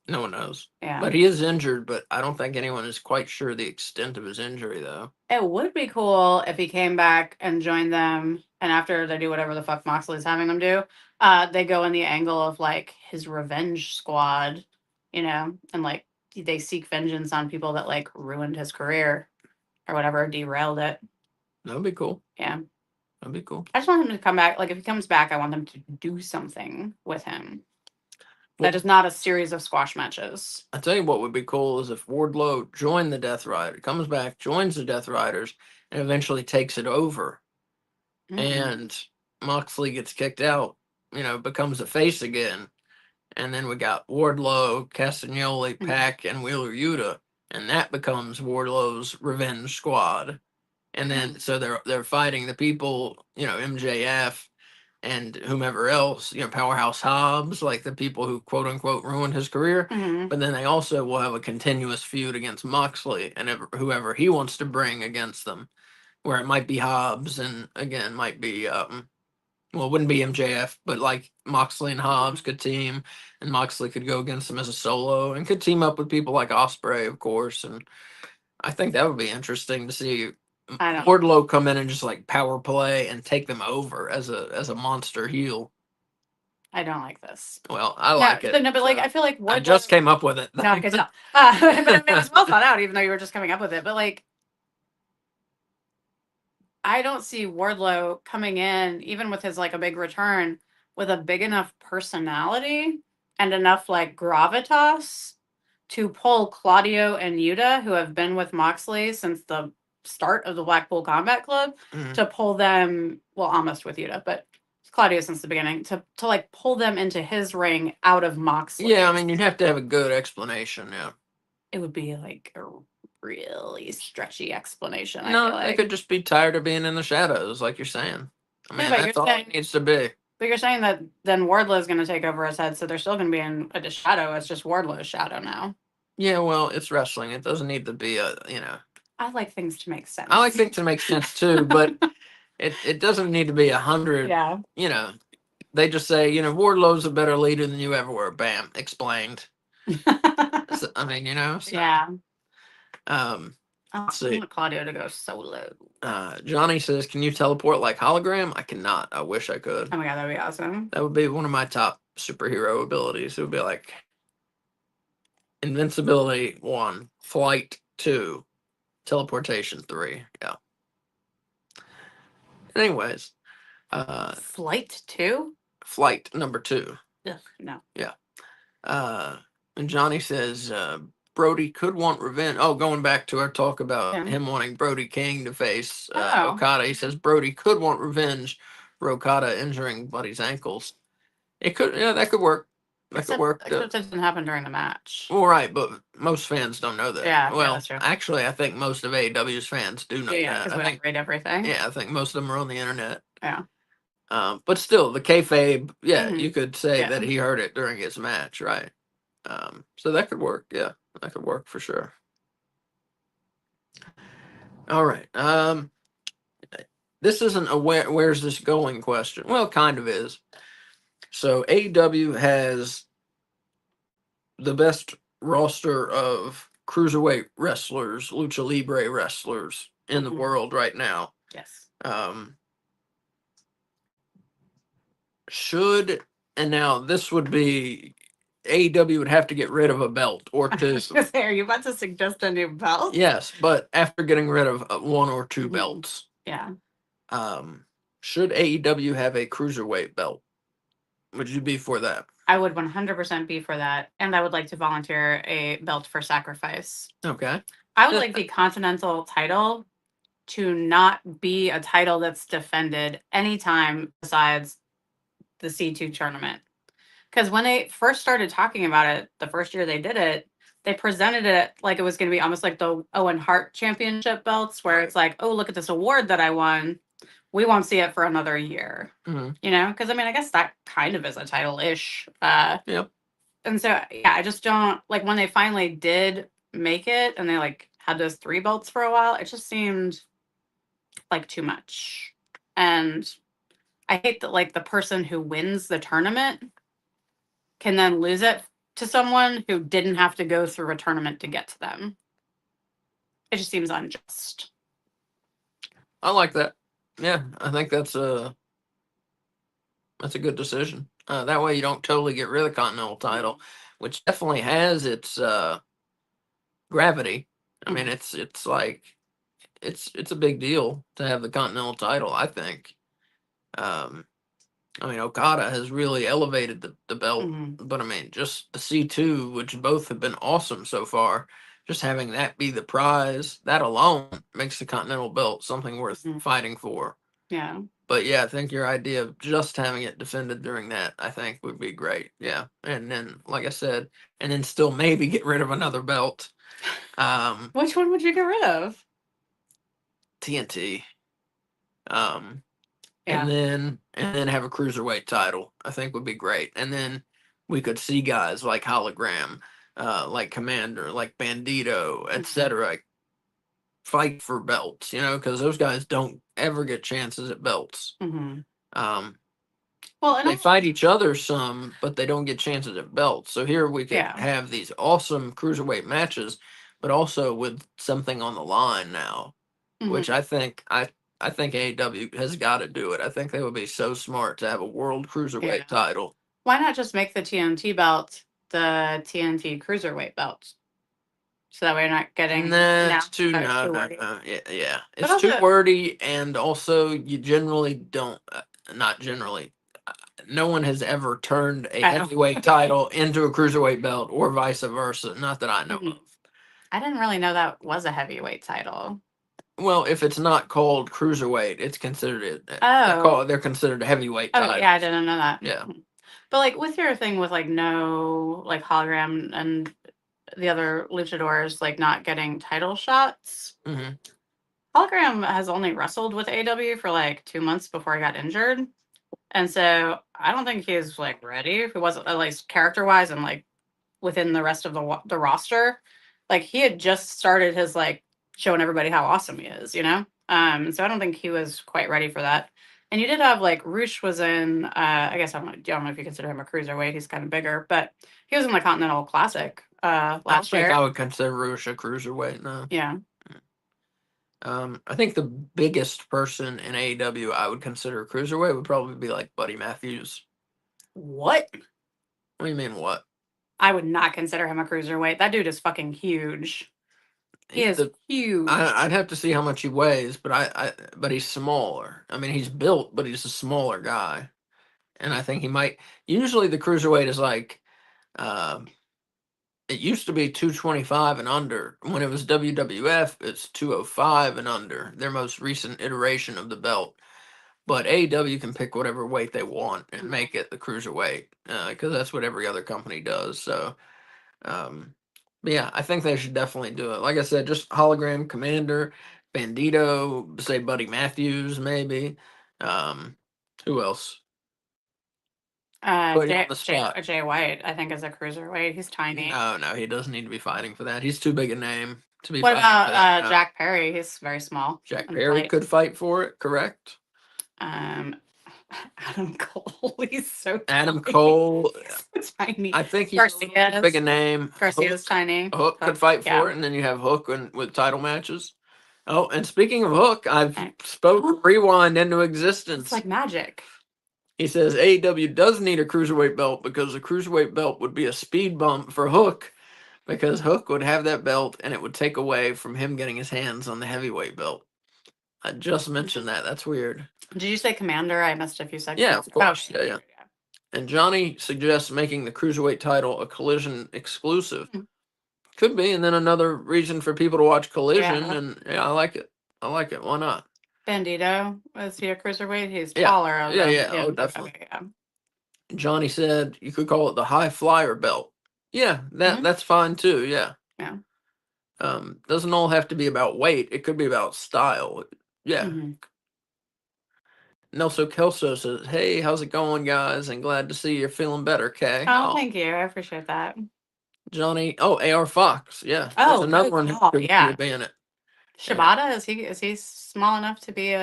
No one knows. Yeah. But he is injured, but I don't think anyone is quite sure the extent of his injury, though. It would be cool if he came back and joined them, and after they do whatever the fuck Moxley's having them do, they go in the angle of like his revenge squad, and like they seek vengeance on people that like ruined his career or whatever, derailed it. That'd be cool. Yeah. That'd be cool. I just want him to come back. Like if he comes back, I want them to do something with him. That is not a series of squash matches. I tell you what would be cool is if Wardlow joined the Death Rider, comes back, joins the Death Riders, and eventually takes it over. Mm-hmm. And Moxley gets kicked out, becomes a face again. And then we got Wardlow, Castagnoli, Pac, and Wheeler Yuta. And that becomes Wardlow's revenge squad. And then so they're fighting the people, MJF and whomever else, Powerhouse Hobbs, like the people who quote unquote ruined his career. Mm-hmm. But then they also will have a continuous feud against Moxley and whoever he wants to bring against them, where it might be Hobbs and again might be it wouldn't be MJF, but like Moxley and Hobbs could team, and Moxley could go against them as a solo and could team up with people like Ospreay, of course. And I think that would be interesting to see Wardlow come in and just like power play and take them over as a monster heel. I don't like this. Well, I like it. No, but like I feel like I just came up with it. No, okay, no. But it was well thought out, even though you were just coming up with it. But like, I don't see Wardlow coming in, even with his like a big return, with a big enough personality and enough like gravitas to pull Claudio and Yuta, who have been with Moxley since the start of the Blackpool Combat Club, to pull them, well, almost with Yuta, but Claudio since the beginning, to like pull them into his ring out of Moxley. Yeah, I mean, you'd have to have a good explanation, yeah. It would be like a really stretchy explanation. No, they could just be tired of being in the shadows, like you're saying. I mean, that's all it needs to be. But you're saying that then Wardlow's going to take over his head, so they're still going to be in a shadow. It's just Wardlow's shadow now. Yeah, well, it's wrestling. It doesn't need to be I like things to make sense. I like things to make sense too, but it doesn't need to be 100. Yeah. They just say, Wardlow's a better leader than you ever were. Bam, explained. So, I mean, so, yeah. Let's see. I want Claudio to go solo. Johnny says, "Can you teleport like hologram?" I cannot. I wish I could. Oh my god, that'd be awesome. That would be one of my top superhero abilities. It would be like invincibility 1, flight 2, teleportation 3. Yeah. Anyways, flight 2? Flight number 2. Ugh, no. Yeah. And Johnny says, Brody could want revenge. Oh, going back to our talk about him wanting Brody King to face Okada, he says Brody could want revenge for Okada injuring Buddy's ankles. It could, that could work. Could work. Except it didn't happen during the match. Well, right, but most fans don't know that. Yeah, well, that's true. Actually, I think most of AEW's fans do know that. Yeah, because we don't read everything. Yeah, I think most of them are on the internet. Yeah. But still, the kayfabe, you could say that he heard it during his match, right? So that could work. Yeah, that could work for sure. All right. This isn't a where's this going question. Well, it kind of is. So AEW has the best roster of cruiserweight wrestlers, lucha libre wrestlers in the world right now. Yes. Should, and now this would be, AEW would have to get rid of a belt or two. Are you about to suggest a new belt? Yes, but after getting rid of one or two belts. Yeah. Should AEW have a cruiserweight belt? Would you be for that? I would 100% be for that. And I would like to volunteer a belt for sacrifice. Okay. I would like the Continental title to not be a title that's defended anytime besides the C2 tournament. Because when they first started talking about it, the first year they did it, they presented it like it was going to be almost like the Owen Hart Championship belts, where it's like, oh, look at this award that I won. We won't see it for another year. Mm-hmm. You know, because I mean, I guess that kind of is a title ish. Yep. And so, yeah, I just don't like when they finally did make it and they like had those 3 belts for a while, it just seemed like too much. And I hate that like the person who wins the tournament can then lose it to someone who didn't have to go through a tournament to get to them. It just seems unjust. I like that. Yeah, I think that's a good decision. That way you don't totally get rid of the Continental title, which definitely has its gravity. I mean, it's like it's a big deal to have the Continental title, I think. I mean, Okada has really elevated the belt, but I mean, just the C2, which both have been awesome so far, just having that be the prize, that alone makes the Continental belt something worth fighting for. Yeah. But yeah, I think your idea of just having it defended during that, I think would be great. Yeah. And then, like I said, and then still maybe get rid of another belt. Which one would you get rid of? TNT. Yeah. And then have a cruiserweight title. I think would be great. And then we could see guys like Hologram, like Commander, like Bandito, etc. fight for belts. You know, because those guys don't ever get chances at belts. Well, and they fight each other some, but they don't get chances at belts. So here we could have these awesome cruiserweight matches, but also with something on the line now, which I think AEW has got to do it. I think they would be so smart to have a world cruiserweight title. Why not just make the TNT belt the TNT cruiserweight belt? So that way you're not getting That's too wordy. Yeah. It's too wordy, and also you generally don't not generally. No one has ever turned a heavyweight title into a cruiserweight belt or vice versa. Not that I know of. I didn't really know that was a heavyweight title. Well, if it's not called cruiserweight, it's considered it. They're considered a heavyweight title. Oh, yeah, I didn't know that. Yeah. But like with your thing with like no like Hologram and the other luchadors like not getting title shots. Hologram has only wrestled with AEW for like 2 months before he got injured. And so I don't think he's like ready. If he wasn't at least character wise and like within the rest of the roster, like he had just started his like showing everybody how awesome he is, you know. So I don't think he was quite ready for that. And you did have like Roosh was in. I guess I don't know if you consider him a cruiserweight. He's kind of bigger, but he was in the Continental Classic last year. I would consider Roosh a cruiserweight. No. Yeah. I think the biggest person in AEW I would consider a cruiserweight would probably be like Buddy Matthews. What? What do you mean, what? I would not consider him a cruiserweight. That dude is fucking huge. He is huge. I'd have to see how much he weighs, but but he's smaller. I mean, he's built, but he's a smaller guy, and I think he might. Usually, the cruiserweight is like, it used to be 225 and under. When it was WWF, it's 205 and under. Their most recent iteration of the belt. But AEW can pick whatever weight they want and make it the cruiserweight, because that's what every other company does. So, but yeah, I think they should definitely do it. Like I said, just Hologram, Commander, Bandito, say Buddy Matthews, maybe. Who else? Jay White, I think, is a cruiserweight. He's tiny. No, he doesn't need to be fighting for that. He's too big a name to be. What about Jack Perry? He's very small. Jack Perry could fight for it, correct? Adam Cole. He's so Adam tiny. Cole. He's so tiny. I think he's a little Garcia's big a name. Garcia's tiny. Hook could fight for it, and then you have Hook with title matches. Oh, and speaking of Hook, I've Okay. spoke Rewind into It's existence. like magic. He says AEW does need a cruiserweight belt because a cruiserweight belt would be a speed bump for Hook, because Hook would have that belt and it would take away from him getting his hands on the heavyweight belt. I just mentioned that. That's weird. Did you say Commander? I missed a few seconds. Yeah, of course. Okay. Yeah. And Johnny suggests making the cruiserweight title a Collision exclusive. Could be, and then another reason for people to watch Collision. Yeah. And yeah, I like it. I like it. Why not? Bandito, is he a cruiserweight? He's Yeah. taller. Yeah. Oh, definitely. Okay, yeah. Johnny said you could call it the High Flyer belt. Yeah, that's fine too. Yeah. Yeah. Doesn't all have to be about weight. It could be about style. Yeah. Mm-hmm. Nelson Kelso says, "Hey, how's it going, guys? And glad to see you're feeling better, Kay." Oh, thank you. I appreciate that. Johnny. Oh, AR Fox. Yeah. Oh, There's another good one who call, could yeah. be in it. Shibata, is he small enough to be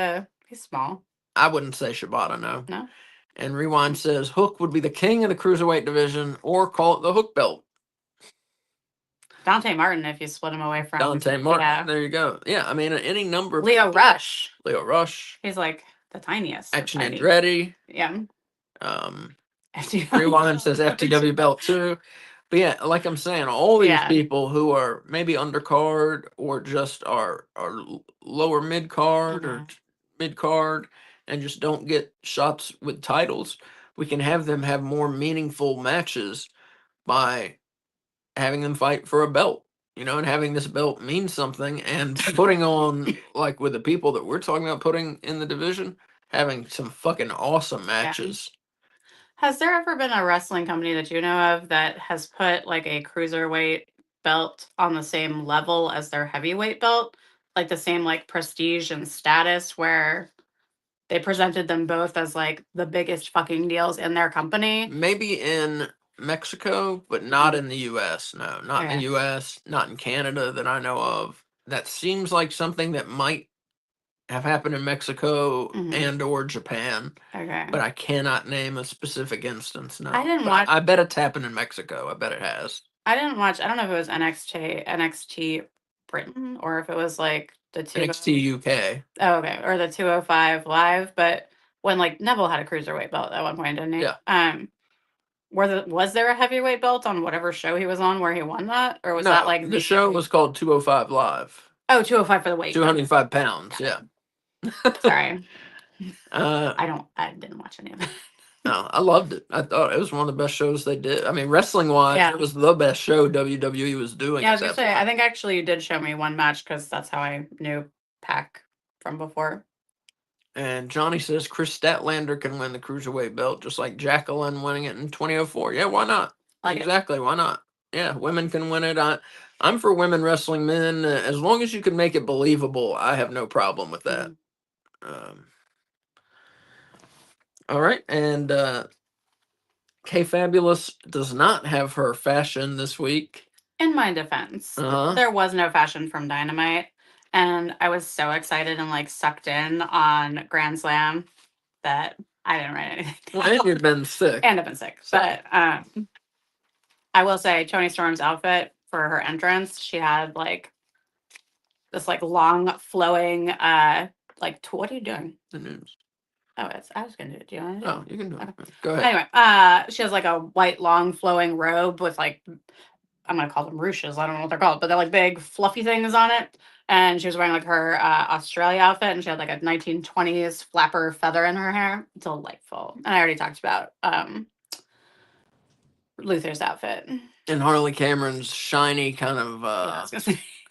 he's small. I wouldn't say Shibata, no. No. And Rewind says Hook would be the king of the cruiserweight division, or call it the Hook belt. Dante Martin, if you split him away from Dante Martin. Yeah. There you go. Yeah, I mean any number of Leo people. Rush. Leo Rush. He's like the tiniest. Action tiny. Andretti. Yeah. Rewind says FTW belt too. But yeah, like I'm saying, all these people who are maybe undercard or just are lower mid card or mid card and just don't get shots with titles, we can have them have more meaningful matches by having them fight for a belt, and having this belt mean something, and putting on, like with the people that we're talking about putting in the division, having some fucking awesome matches. Has there ever been a wrestling company that you know of that has put like a cruiserweight belt on the same level as their heavyweight belt? Like the same like prestige and status, where they presented them both as like the biggest fucking deals in their company? Maybe in Mexico, but not in the US. No, not in the US, not in Canada that I know of. That seems like something that might have happened in Mexico and or Japan. Okay. But I cannot name a specific instance. No. I didn't watch. I bet it's happened in Mexico. I bet it has. I didn't watch. I don't know if it was NXT Britain or if it was like the NXT UK. Oh, okay, or the 205 Live. But when like Neville had a cruiserweight belt at one point, didn't he? Yeah. Was there a heavyweight belt on whatever show he was on where he won that, or was No, that like the show was called 205 Live? Oh, 205 for the weight. 205 pounds. Yeah. Sorry. I didn't watch any of it. No, I loved it. I thought it was one of the best shows they did. I mean, wrestling wise, it was the best show WWE was doing. Yeah, I was gonna say, I think actually you did show me one match because that's how I knew Pac from before. And Johnny says Chris Statlander can win the cruiserweight belt, just like Jacqueline winning it in 2004. Yeah, why not? Exactly, why not? Yeah, women can win it. I'm for women wrestling men. As long as you can make it believable, I have no problem with that. All right, and K Fabulous does not have her fashion this week. In my defense, there was no fashion from Dynamite, and I was so excited and like sucked in on Grand Slam that I didn't write anything down. And you've been sick. And I've been sick. But I will say Toni Storm's outfit for her entrance, she had like this like long flowing like what are you doing? The news. Oh, I was gonna do it. Do you want to do it? Oh, you can do it. Go ahead. Anyway, she has like a white long flowing robe with like, I'm gonna call them ruches. I don't know what they're called, but they're like big fluffy things on it. And she was wearing like her Australia outfit, and she had like a 1920s flapper feather in her hair. Delightful. And I already talked about Luther's outfit. And Harley Cameron's shiny kind of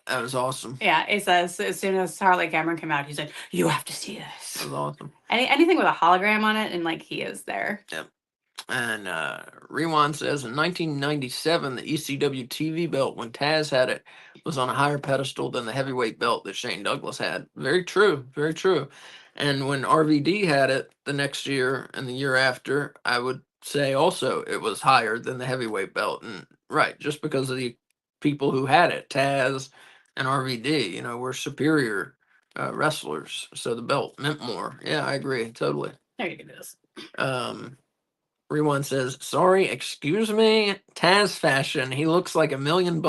that was awesome. Yeah, it says as soon as Harley Cameron came out, he said, "You have to see this." That was awesome. Anything with a hologram on it, and like he is there. Yep. And Rewind says in 1997, the ECW TV belt, when Taz had it, was on a higher pedestal than the heavyweight belt that Shane Douglas had. Very true. Very true. And when RVD had it the next year and the year after, I would say also it was higher than the heavyweight belt. And right, just because of the people who had it, Taz and RVD, were superior wrestlers. So the belt meant more. Yeah, I agree. Totally. There you go. Rewind says, "Sorry, excuse me, Taz fashion. He looks like $1 million.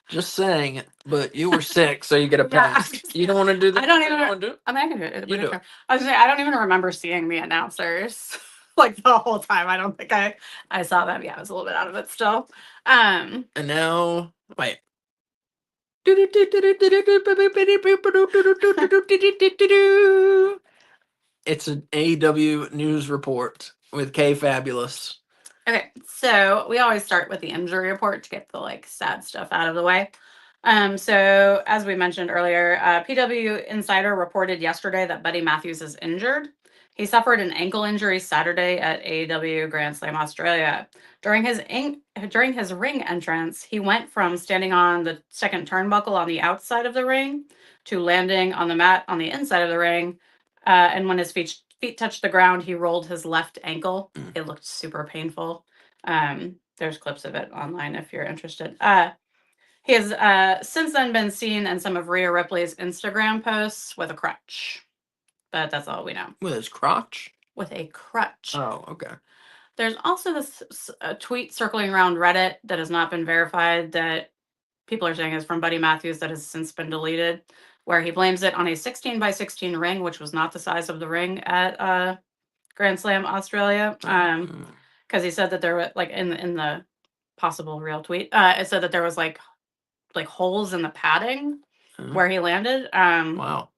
Just saying, but you were sick, so you get a pass. You don't want to do that? I don't even. want to do it? I mean, I can do it. You do it. I was saying, I don't even remember seeing the announcers like the whole time. I don't think I saw them. Yeah, I was a little bit out of it still. And now, wait. It's an AEW news report with K Fabulous. Okay, so we always start with the injury report to get the like sad stuff out of the way. So as we mentioned earlier, PW Insider reported yesterday that Buddy Matthews is injured. He suffered an ankle injury Saturday at AEW Grand Slam Australia. During his ring entrance, he went from standing on the second turnbuckle on the outside of the ring to landing on the mat on the inside of the ring. And when his feet touched the ground, he rolled his left ankle. It looked super painful. There's clips of it online if you're interested. He has since then been seen in some of Rhea Ripley's Instagram posts with a crutch. But that's all we know. With his crotch? With a crutch. Oh, okay. There's also this tweet circling around Reddit that has not been verified that people are saying is from Buddy Matthews that has since been deleted, where he blames it on a 16 by 16 ring, which was not the size of the ring at Grand Slam Australia. Because he said that there were like in the possible real tweet, it said that there was like holes in the padding where he landed. Wow.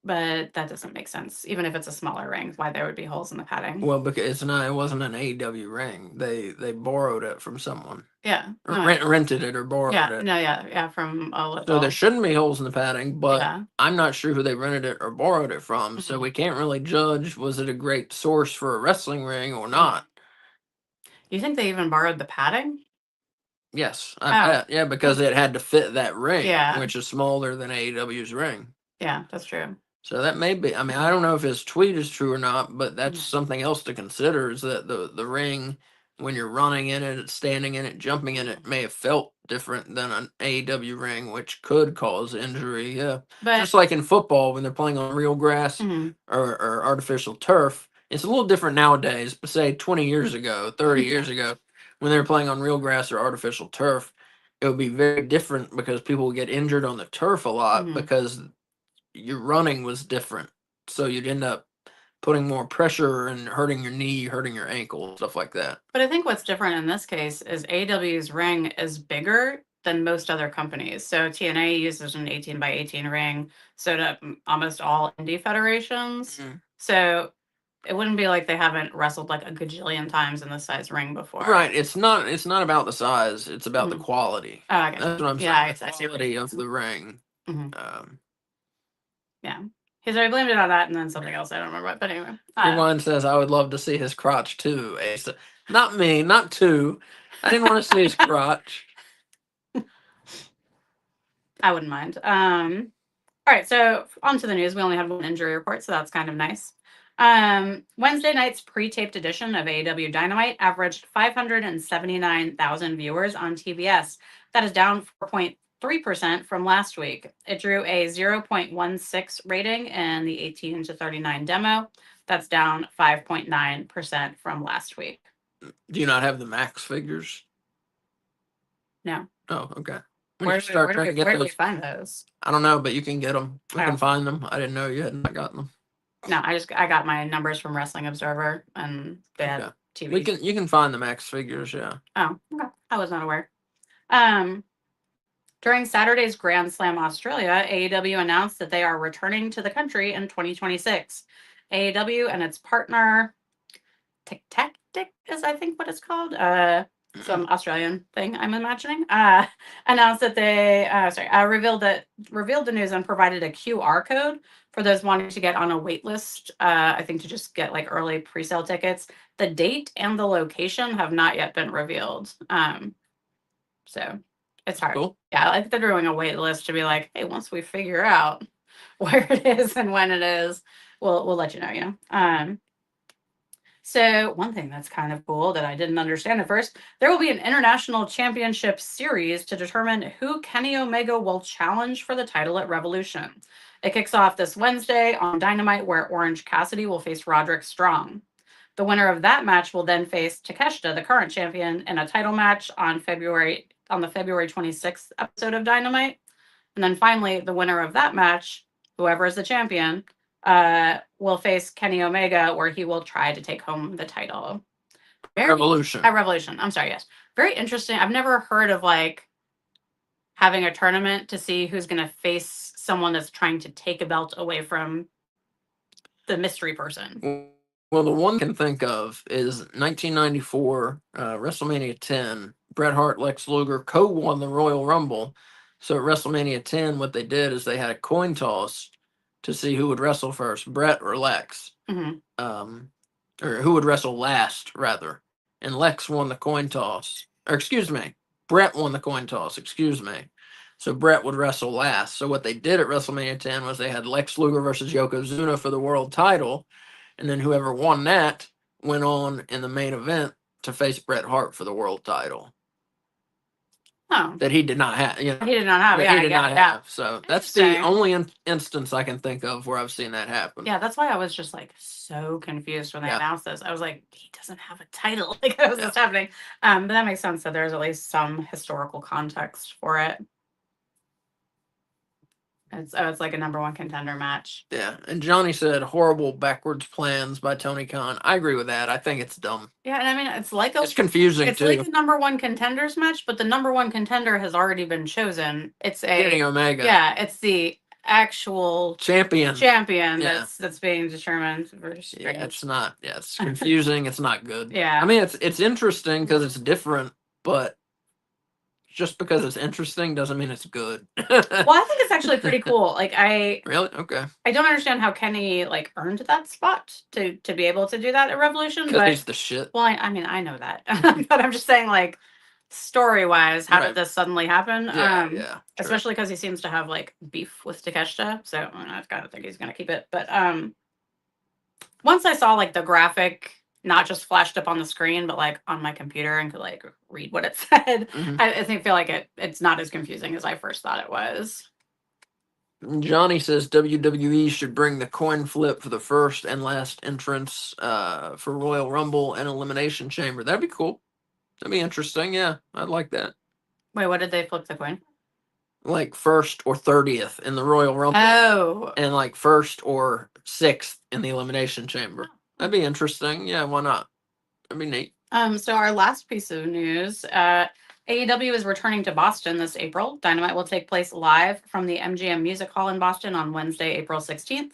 But that doesn't make sense. Even if it's a smaller ring, why there would be holes in the padding? Well, because it wasn't an AEW ring. They borrowed it from someone. Yeah. Or rented it or borrowed it. Yeah, from So there shouldn't be holes in the padding, but yeah. I'm not sure who they rented it or borrowed it from, so we can't really judge was it a great source for a wrestling ring or not. You think they even borrowed the padding? Yes. Yeah, because it had to fit that ring, Yeah. which is smaller than AEW's ring. Yeah, that's true. So that may be, I mean, I don't know if his tweet is true or not, but that's something else to consider is that the ring, when you're running in it, standing in it, jumping in it, may have felt different than an AEW ring, which could cause injury. Yeah. But just like in football, when they're playing on real grass or artificial turf, it's a little different nowadays, but say 20 years ago, 30 years ago, when they were playing on real grass or artificial turf, it would be very different because people would get injured on the turf a lot because your running was different. So you'd end up putting more pressure and hurting your knee, hurting your ankle, stuff like that. But I think what's different in this case is AEW's ring is bigger than most other companies. So TNA uses an 18 by 18 ring, so do almost all indie federations. So it wouldn't be like they haven't wrestled like a gajillion times in this size ring before. Right. It's not about the size, it's about the quality. Oh, I guess. That's what I'm saying. The quality of the ring. Yeah. He's already blamed it on that and then something else. I don't remember what, but anyway. Rewind says, I would love to see his crotch too, Asa. Not me, not two. I didn't want to see his crotch. I wouldn't mind. All right, so on to the news. We only have one injury report, so that's kind of nice. Wednesday night's pre-taped edition of AEW Dynamite averaged 579,000 viewers on TBS. That is down 4.3% from last week. It drew a 0.16 rating in the 18 to 39 demo. That's down 5.9% from last week. Do you not have the max figures? No. Oh, okay. Where do we find those? I don't know, but you can get them. We can find them. I didn't know you had not gotten them. No, I got my numbers from Wrestling Observer and they had TV. You can find the max figures, yeah. Oh, okay. I was not aware. During Saturday's Grand Slam Australia, AEW announced that they are returning to the country in 2026. AEW and its partner, Tactic is I think what it's called. Some Australian thing I'm imagining. Announced that they revealed the news and provided a QR code for those wanting to get on a wait list. I think to just get like early pre-sale tickets. The date and the location have not yet been revealed. So it's hard. Cool. Yeah, I think they're doing a wait list to be like, hey, once we figure out where it is and when it is, we'll let you know. You know. So one thing that's kind of cool that I didn't understand at first, there will be an international championship series to determine who Kenny Omega will challenge for the title at Revolution. It kicks off this Wednesday on Dynamite, where Orange Cassidy will face Roderick Strong. The winner of that match will then face Takeshita, the current champion, in a title match on the February 26th episode of Dynamite. And then finally, the winner of that match, whoever is the champion, will face Kenny Omega, where he will try to take home the title. Revolution. At Revolution. I'm sorry, yes. Very interesting. I've never heard of like having a tournament to see who's going to face someone that's trying to take a belt away from the mystery person. Well, the one I can think of is 1994 WrestleMania 10. Bret Hart, Lex Luger co-won the Royal Rumble. So at WrestleMania 10, what they did is they had a coin toss to see who would wrestle first, Bret or Lex. Or who would wrestle last, rather. And Lex won the coin toss. Or excuse me, Bret won the coin toss, excuse me. So Bret would wrestle last. So what they did at WrestleMania 10 was they had Lex Luger versus Yokozuna for the world title. And then whoever won that went on in the main event to face Bret Hart for the world title. Oh. That he did not have. You know, he did not have. Yeah, he did not have. So that's the Interesting. only instance I can think of where I've seen that happen. Yeah, that's why I was just like so confused when they announced this. I was like, he doesn't have a title. Like, how is this happening? But that makes sense that there's at least some historical context for it. It's like a number one contender match. Yeah, and Johnny said horrible backwards plans by Tony Khan. I agree with that. I think it's dumb. Yeah, and I mean it's confusing too. It's like a number one contenders match, but the number one contender has already been chosen. It's Kenny Omega. Yeah, it's the actual champion that's being determined. Yeah, it's not. Yeah, it's confusing. It's not good. Yeah, I mean it's interesting because it's different, but just because it's interesting doesn't mean it's good. Well, I think it's actually pretty cool. Like really okay. I don't understand how Kenny like earned that spot to be able to do that at Revolution. Because he's the shit. Well, I mean I know that, but I'm just saying like story wise, how did this suddenly happen? Yeah. Especially because he seems to have like beef with Takeshita, so I've got to think he's gonna keep it. But once I saw like the graphic not just flashed up on the screen, but like on my computer and could like read what it said. I feel like it's not as confusing as I first thought it was. Johnny says WWE should bring the coin flip for the first and last entrance for Royal Rumble and Elimination Chamber. That'd be cool. That'd be interesting. Yeah, I'd like that. Wait, what did they flip the coin? Like first or 30th in the Royal Rumble. Oh. And like first or 6th in the Elimination Chamber. That'd be interesting. Yeah, why not? That'd be neat. So our last piece of news, AEW is returning to Boston this April. Dynamite will take place live from the MGM Music Hall in Boston on Wednesday, April 16th.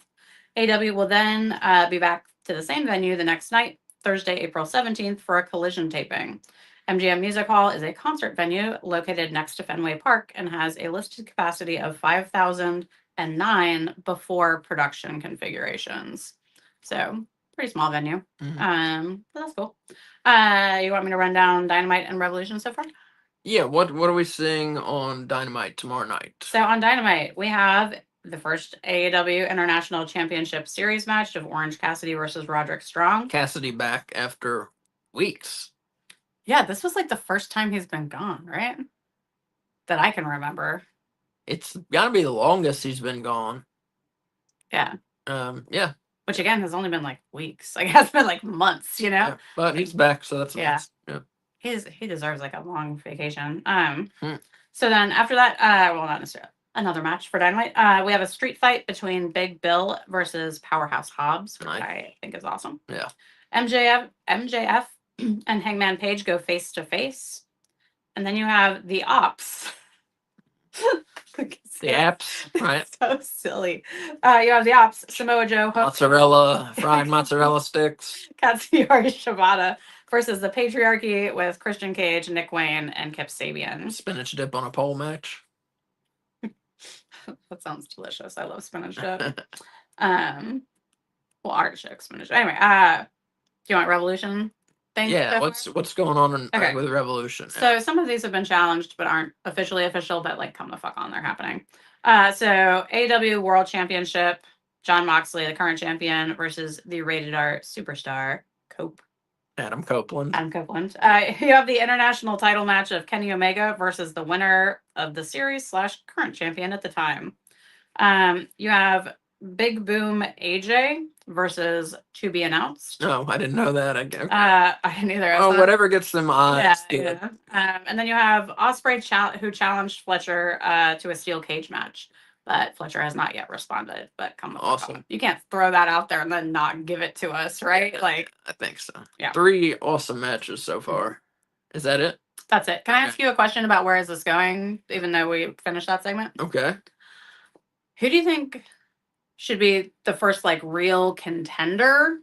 AEW will then be back to the same venue the next night, Thursday, April 17th, for a Collision taping. MGM Music Hall is a concert venue located next to Fenway Park and has a listed capacity of 5,009 before production configurations. So pretty small venue. But that's cool. You want me to run down Dynamite and Revolution so far? Yeah, what are we seeing on Dynamite tomorrow night? So on Dynamite, we have the first AEW International Championship Series match of Orange Cassidy versus Roderick Strong. Cassidy back after weeks. Yeah, this was like the first time he's been gone, right? That I can remember. It's gotta be the longest he's been gone. Yeah. Yeah. Which again has only been like weeks. Like it has been like months, you know? Yeah, but he's back, so that's nice. Yeah. He deserves like a long vacation. So then after that, well, not necessarily another match for Dynamite. We have a street fight between Big Bill versus Powerhouse Hobbs, which I think is awesome. Yeah. MJF and Hangman Page go face to face. And then you have the Ops. The apps, right? So silly. You have the Ops, Samoa Joe, fried mozzarella sticks, Katsuyori Shibata versus the Patriarchy with Christian Cage, Nick Wayne, and Kip Sabian. Spinach dip on a pole match. That sounds delicious. I love spinach dip. Well, artichoke spinach. Anyway, do you want Revolution? Yeah, what's going on with Revolution? So some of these have been challenged but aren't officially official, but like come the fuck on, they're happening. So AEW World Championship, Jon Moxley, the current champion, versus the Rated R superstar, Adam Copeland. You have the international title match of Kenny Omega versus the winner of the series / current champion at the time. You have Big Boom AJ versus To Be Announced. No, I didn't know that. Okay. I didn't either. I Oh, thought- whatever gets them eyes. Yeah, yeah. And then you have Osprey who challenged Fletcher to a steel cage match, but Fletcher has not yet responded. But come on, Awesome. you can't throw that out there and then not give it to us, right? Like, I think so. Yeah. 3 awesome matches so far. Is that it? that's it. Can I Okay. ask you a question about where is this going? Even though we finished that segment, Okay. who do you think should be the first like real contender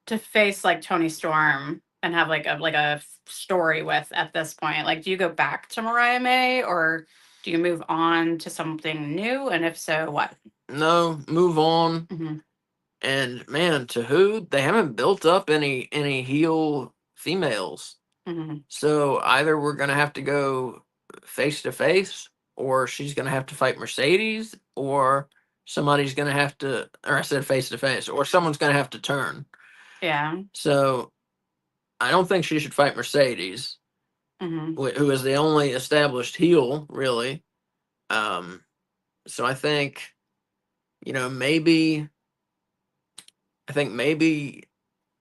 to face like Tony Storm and have like a story with at this point? Like, do you go back to Mariah May or do you move on to something new? And if so, what? No, move on. Mm-hmm. And man, to who? They haven't built up any heel females. Mm-hmm. So either we're gonna have to go face to face, or she's gonna have to fight Mercedes, or somebody's gonna have to, or I said face to face, or someone's gonna have to turn. Yeah. So I don't think she should fight Mercedes, Mm-hmm. who is the only established heel, really. So I think, maybe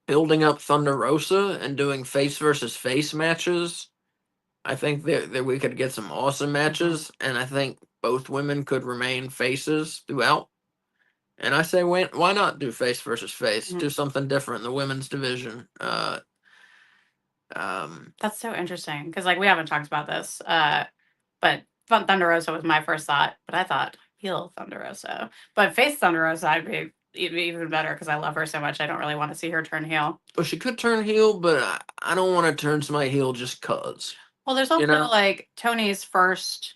building up Thunder Rosa and doing face versus face matches. I think that we could get some awesome matches, and I think both women could remain faces throughout. And I say, why not do face versus face? Do something different in the women's division. That's so interesting because like we haven't talked about this, but Thunder Rosa was my first thought, but I thought heel Thunder Rosa, but face Thunder Rosa, it'd be even better because I love her so much. I don't really want to see her turn heel. Well, she could turn heel, but I don't want to turn somebody heel just cause. Well, there's also like Tony's first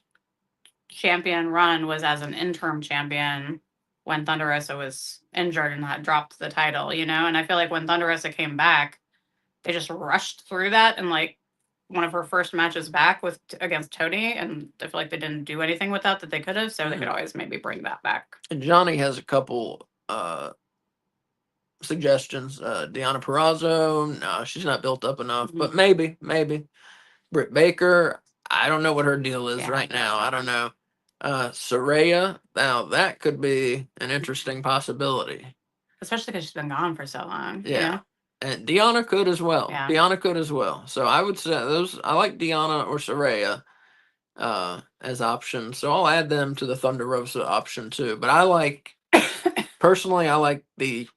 champion run was as an interim champion when Thunder Rosa was injured and had dropped the title, and I feel like when Thunder Rosa came back, they just rushed through that and like one of her first matches back with against Tony, and I feel like they didn't do anything with that they could have, so they could always maybe bring that back. And Johnny has a couple suggestions. Deanna Perrazzo, no, she's not built up enough, but maybe. Britt Baker, I don't know what her deal is right now. I don't know. Saraya, now that could be an interesting possibility. Especially because she's been gone for so long. Yeah. And Deanna could as well. Yeah. Deanna could as well. So I would say I like Deanna or Saraya as options. So I'll add them to the Thunder Rosa option too. But personally, I like the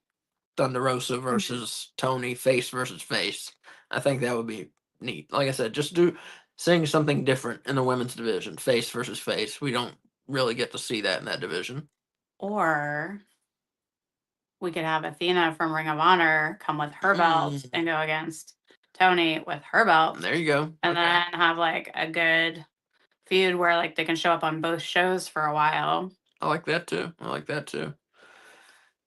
Thunder Rosa versus Tony face versus face. I think that would be neat. Like I said, just seeing something different in the women's division, face versus face. We don't really get to see that in that division. Or we could have Athena from Ring of Honor come with her belt and go against Tony with her belt. There you go. And then have like a good feud where like they can show up on both shows for a while. I like that too.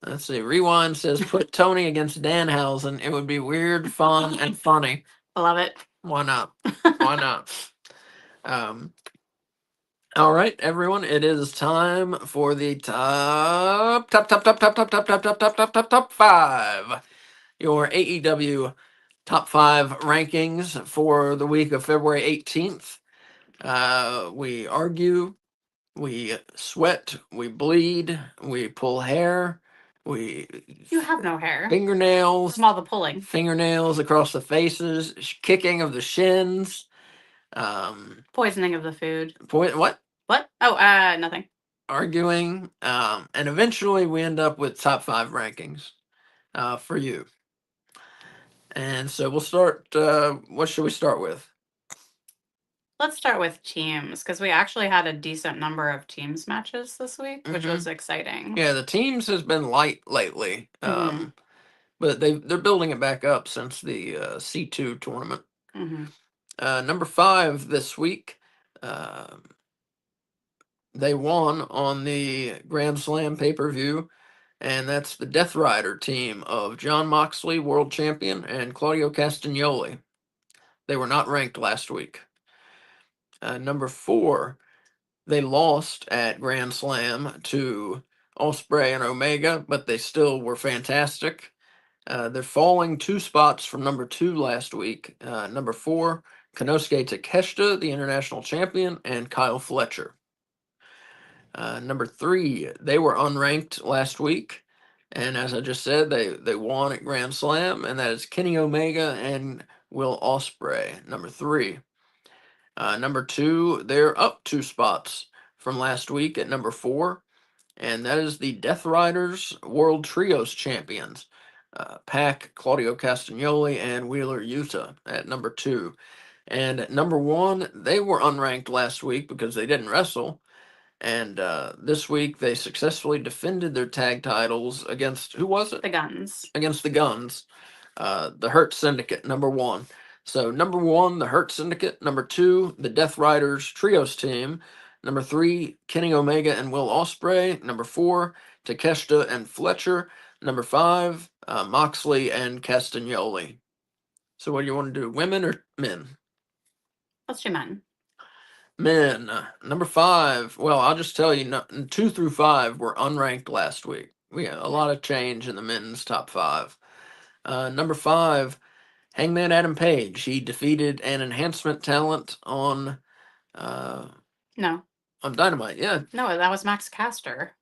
Let's see. Rewind says put Tony against Danhausen. It would be weird, fun, and funny. I love it. Why not? Why not? All right, everyone. It is time for the top 5. Your AEW top 5 rankings for the week of February 18th. We argue, we sweat, we bleed, we pull hair, You have no hair. Fingernails. From all the pulling. Fingernails across the faces, kicking of the shins. Poisoning of the food. What? What? Oh, nothing. Arguing. And eventually we end up with top 5 rankings for you. And so we'll start. What should we start with? Let's start with teams because we actually had a decent number of teams matches this week, which was exciting. Yeah, the teams has been light lately, but they're building it back up since the C2 tournament. Number 5 this week. They won on the Grand Slam pay-per-view, and that's the Death Rider team of John Moxley, world champion, and Claudio Castagnoli. They were not ranked last week. Number 4, they lost at Grand Slam to Ospreay and Omega, but they still were fantastic. They're falling 2 spots from number 2 last week. Number 4, Konosuke Takeshita, the international champion, and Kyle Fletcher. Number 3, they were unranked last week. And as I just said, they won at Grand Slam, and that is Kenny Omega and Will Ospreay, number 3. Number 2, they're up 2 spots from last week at number 4, and that is the Death Riders World Trios Champions. Pac, Claudio Castagnoli, and Wheeler Yuta at number 2. And at number 1, they were unranked last week because they didn't wrestle. And this week they successfully defended their tag titles against, who was it? The Guns. Against the Guns. The Hurt Syndicate, number 1. So number 1, the Hurt Syndicate. Number 2, the Death Riders Trios team. Number 3, Kenny Omega and Will Ospreay. Number 4, Takeshita and Fletcher. Number 5, Moxley and Castagnoli. So what do you want to do, women or men? Let's do men. Men, number 5. Well, I'll just tell you, 2 through 5 were unranked last week. We had a lot of change in the men's top 5. Number 5, Hangman Adam Page. He defeated an enhancement talent on No. on Dynamite. Yeah. No, that was Max Caster.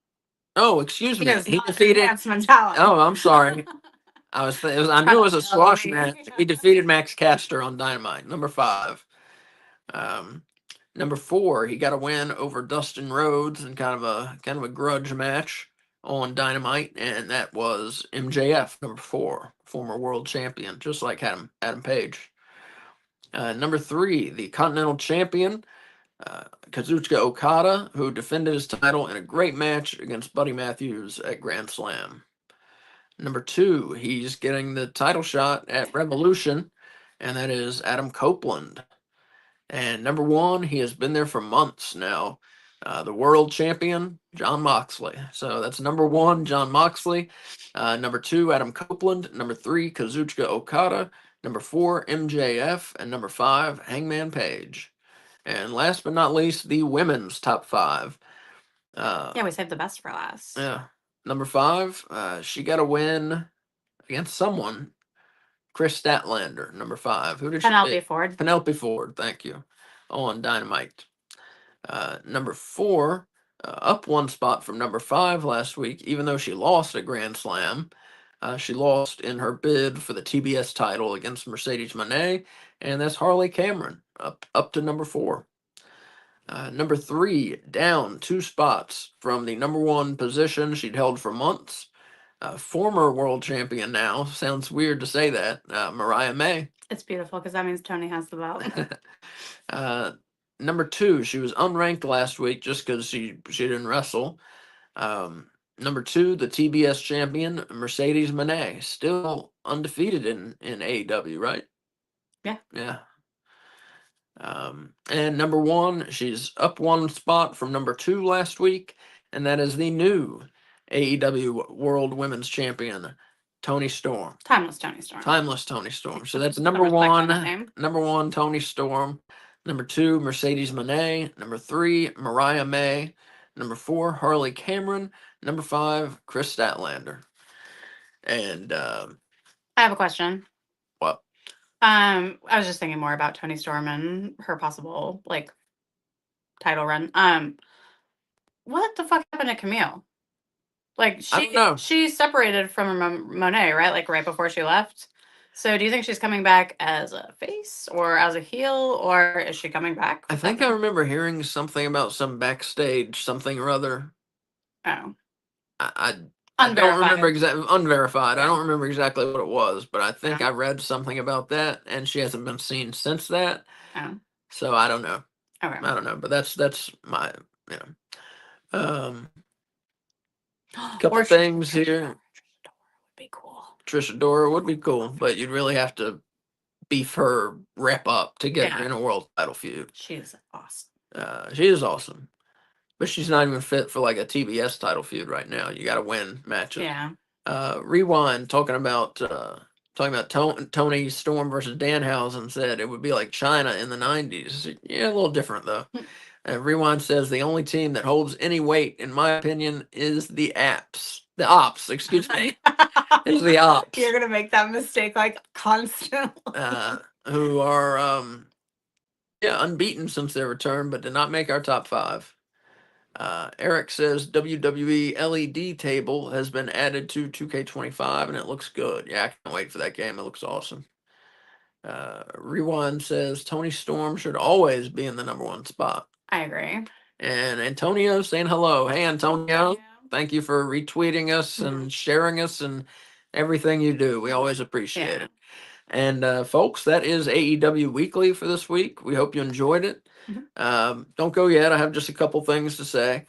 Oh, excuse me. He He defeated. enhancement talent. Oh, I'm sorry. I knew it was a squash match. He defeated Max Caster on Dynamite. Number 5. Number 4, he got a win over Dustin Rhodes in kind of a grudge match on Dynamite, and that was MJF, number 4, former world champion, just like Adam Page. Number 3, the Continental Champion, Kazuchika Okada, who defended his title in a great match against Buddy Matthews at Grand Slam. Number 2, he's getting the title shot at Revolution, and that is Adam Copeland. And number 1, he has been there for months now. The world champion, Jon Moxley. So that's number 1, Jon Moxley. Number 2, Adam Copeland. Number 3, Kazuchika Okada. Number 4, MJF. And number 5, Hangman Page. And last but not least, the women's top 5. Yeah, we saved the best for last. Yeah. Number 5, she got a win against someone. Chris Statlander, number 5. Who did Penelope she Ford. Penelope Ford, thank you. On Dynamite. Number 4, up 1 spot from number 5 last week, even though she lost at Grand Slam. She lost in her bid for the TBS title against Mercedes Moné, and that's Harley Cameron, up to number 4. Number 3, down 2 spots from the number 1 position she'd held for months. Former world champion now. Sounds weird to say that. Mariah May. It's beautiful because that means Tony has the belt. Number 2, she was unranked last week just because she didn't wrestle. Number 2, the TBS champion, Mercedes Moné, still undefeated in AEW, right? Yeah. Yeah. And number 1, she's up 1 spot from number 2 last week, and that is the new AEW World Women's Champion, Toni Storm. Timeless Toni Storm. Timeless Toni Storm. So that's number 1. Number 1, Toni Storm. Number 2, Mercedes Moné. Number 3, Mariah May. Number 4, Harley Cameron. Number 5, Chris Statlander. And I have a question. What? I was just thinking more about Toni Storm and her possible title run. What the fuck happened to Camille? I don't know. She separated from Monet, right? Right before she left. So do you think she's coming back as a face or as a heel, or is she coming back? I think I remember hearing something about some backstage something or other. Oh. I don't remember exactly. Unverified. Yeah. I don't remember exactly what it was, but I think I read something about that, and she hasn't been seen since that. Oh. So I don't know. Okay. I don't know, but that's my couple things here. Trisha Dora would be cool. Trisha Dora would be cool, but you'd really have to beef her rep up to get her in a world title feud. She's awesome. She is awesome. But she's not even fit for like a TBS title feud right now. You got to win matches. Yeah. Rewind talking about Toni Storm versus Danhausen said it would be like China in the 90s. Yeah, a little different though. Rewind says the only team that holds any weight, in my opinion, is the Ops. Excuse me, is the Ops. You're gonna make that mistake constantly. Who are unbeaten since their return, but did not make our top 5. Eric says WWE LED table has been added to 2K25 and it looks good. Yeah, I can't wait for that game. It looks awesome. Rewind says Tony Storm should always be in the number one spot. I agree. And Antonio saying hello. Hey, Antonio. Thank you for retweeting us and sharing us and everything you do. We always appreciate it. And folks, that is AEW Weekly for this week. We hope you enjoyed it. Don't go yet. I have just a couple things to say.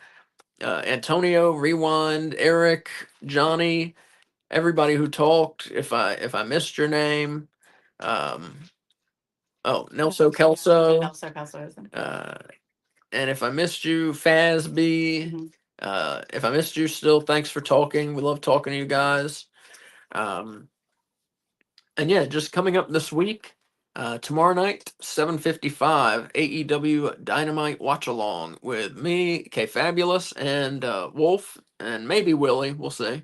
Antonio, Rewind, Eric, Johnny, everybody who talked. If I missed your name, Nelso Kelso. Nelso Kelso, isn't it? And if I missed you, Fazby. If I missed you still, thanks for talking. We love talking to you guys. And yeah, just coming up this week, tomorrow night, 7:55, AEW Dynamite Watch Along with me, K Fabulous, and Wolf, and maybe Willie. We'll see.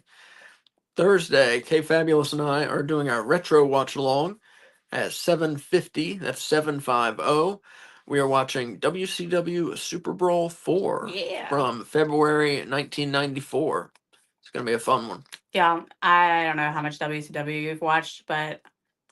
Thursday, K Fabulous and I are doing our retro watch along at 7:50. That's 750. We are watching WCW Super Brawl 4 from February 1994. It's going to be a fun one. Yeah, I don't know how much WCW you've watched, but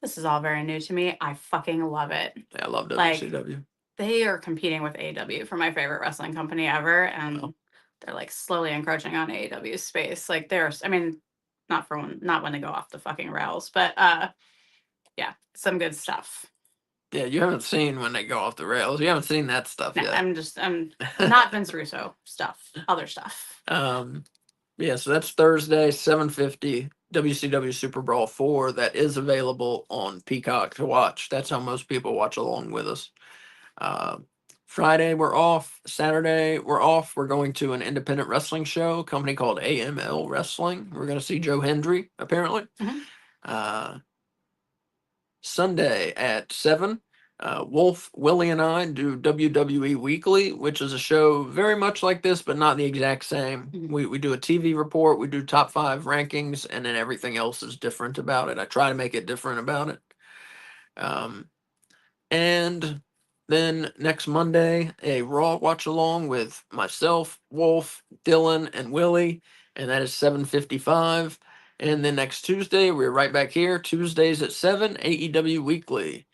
this is all very new to me. I fucking love it. Yeah, I love WCW. Like, they are competing with AEW for my favorite wrestling company ever, and they're like slowly encroaching on AEW's space. Like, I mean, not when they go off the fucking rails, but yeah, some good stuff. Yeah, you haven't seen when they go off the rails. You haven't seen that stuff yet. I'm not Vince Russo stuff, other stuff. Yeah, so that's Thursday, 7:50, WCW Super Brawl 4. That is available on Peacock to watch. That's how most people watch along with us. Friday, we're off. Saturday, we're off. We're going to an independent wrestling show, a company called AML Wrestling. We're going to see Joe Hendry, apparently. Sunday at 7, Wolf, Willie, and I do WWE Weekly, which is a show very much like this, but not the exact same. We do a TV report, we do top 5 rankings, and then everything else is different about it. I try to make it different about it. And then next Monday, a Raw watch along with myself, Wolf, Dylan, and Willie, and that is 7:55. And then next Tuesday, we're right back here, Tuesdays at 7, AEW Weekly.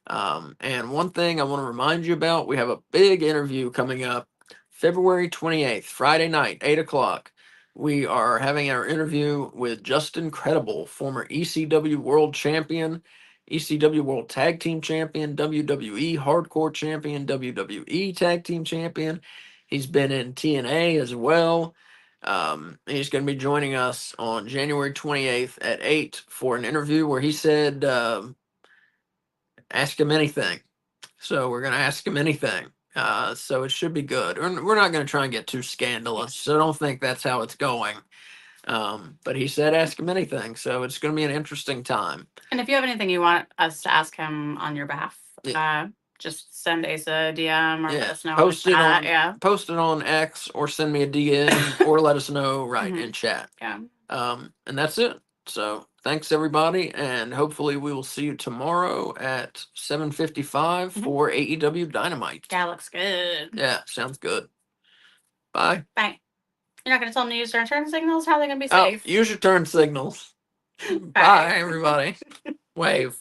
And one thing I want to remind you about, we have a big interview coming up February 28th, Friday night, 8 o'clock. We are having our interview with Justin Credible, former ECW World Champion, ECW World Tag Team Champion, WWE Hardcore Champion, WWE Tag Team Champion. He's been in TNA as well. He's going to be joining us on January 28th at 8 for an interview where he said, ask him anything. So we're going to ask him anything. So it should be good. We're not going to try and get too scandalous, so don't think that's how it's going. But he said ask him anything, so it's going to be an interesting time. And if you have anything you want us to ask him on your behalf, just send Asa a DM or let us know. Post it on X or send me a DM or let us know in chat. Yeah. And that's it. So thanks everybody, and hopefully we will see you tomorrow at 7:55 for AEW Dynamite. That looks good. Yeah, sounds good. Bye. Bye. You're not going to tell them to use their turn signals? How are they going to be safe? Use your turn signals. Bye, everybody. Wave.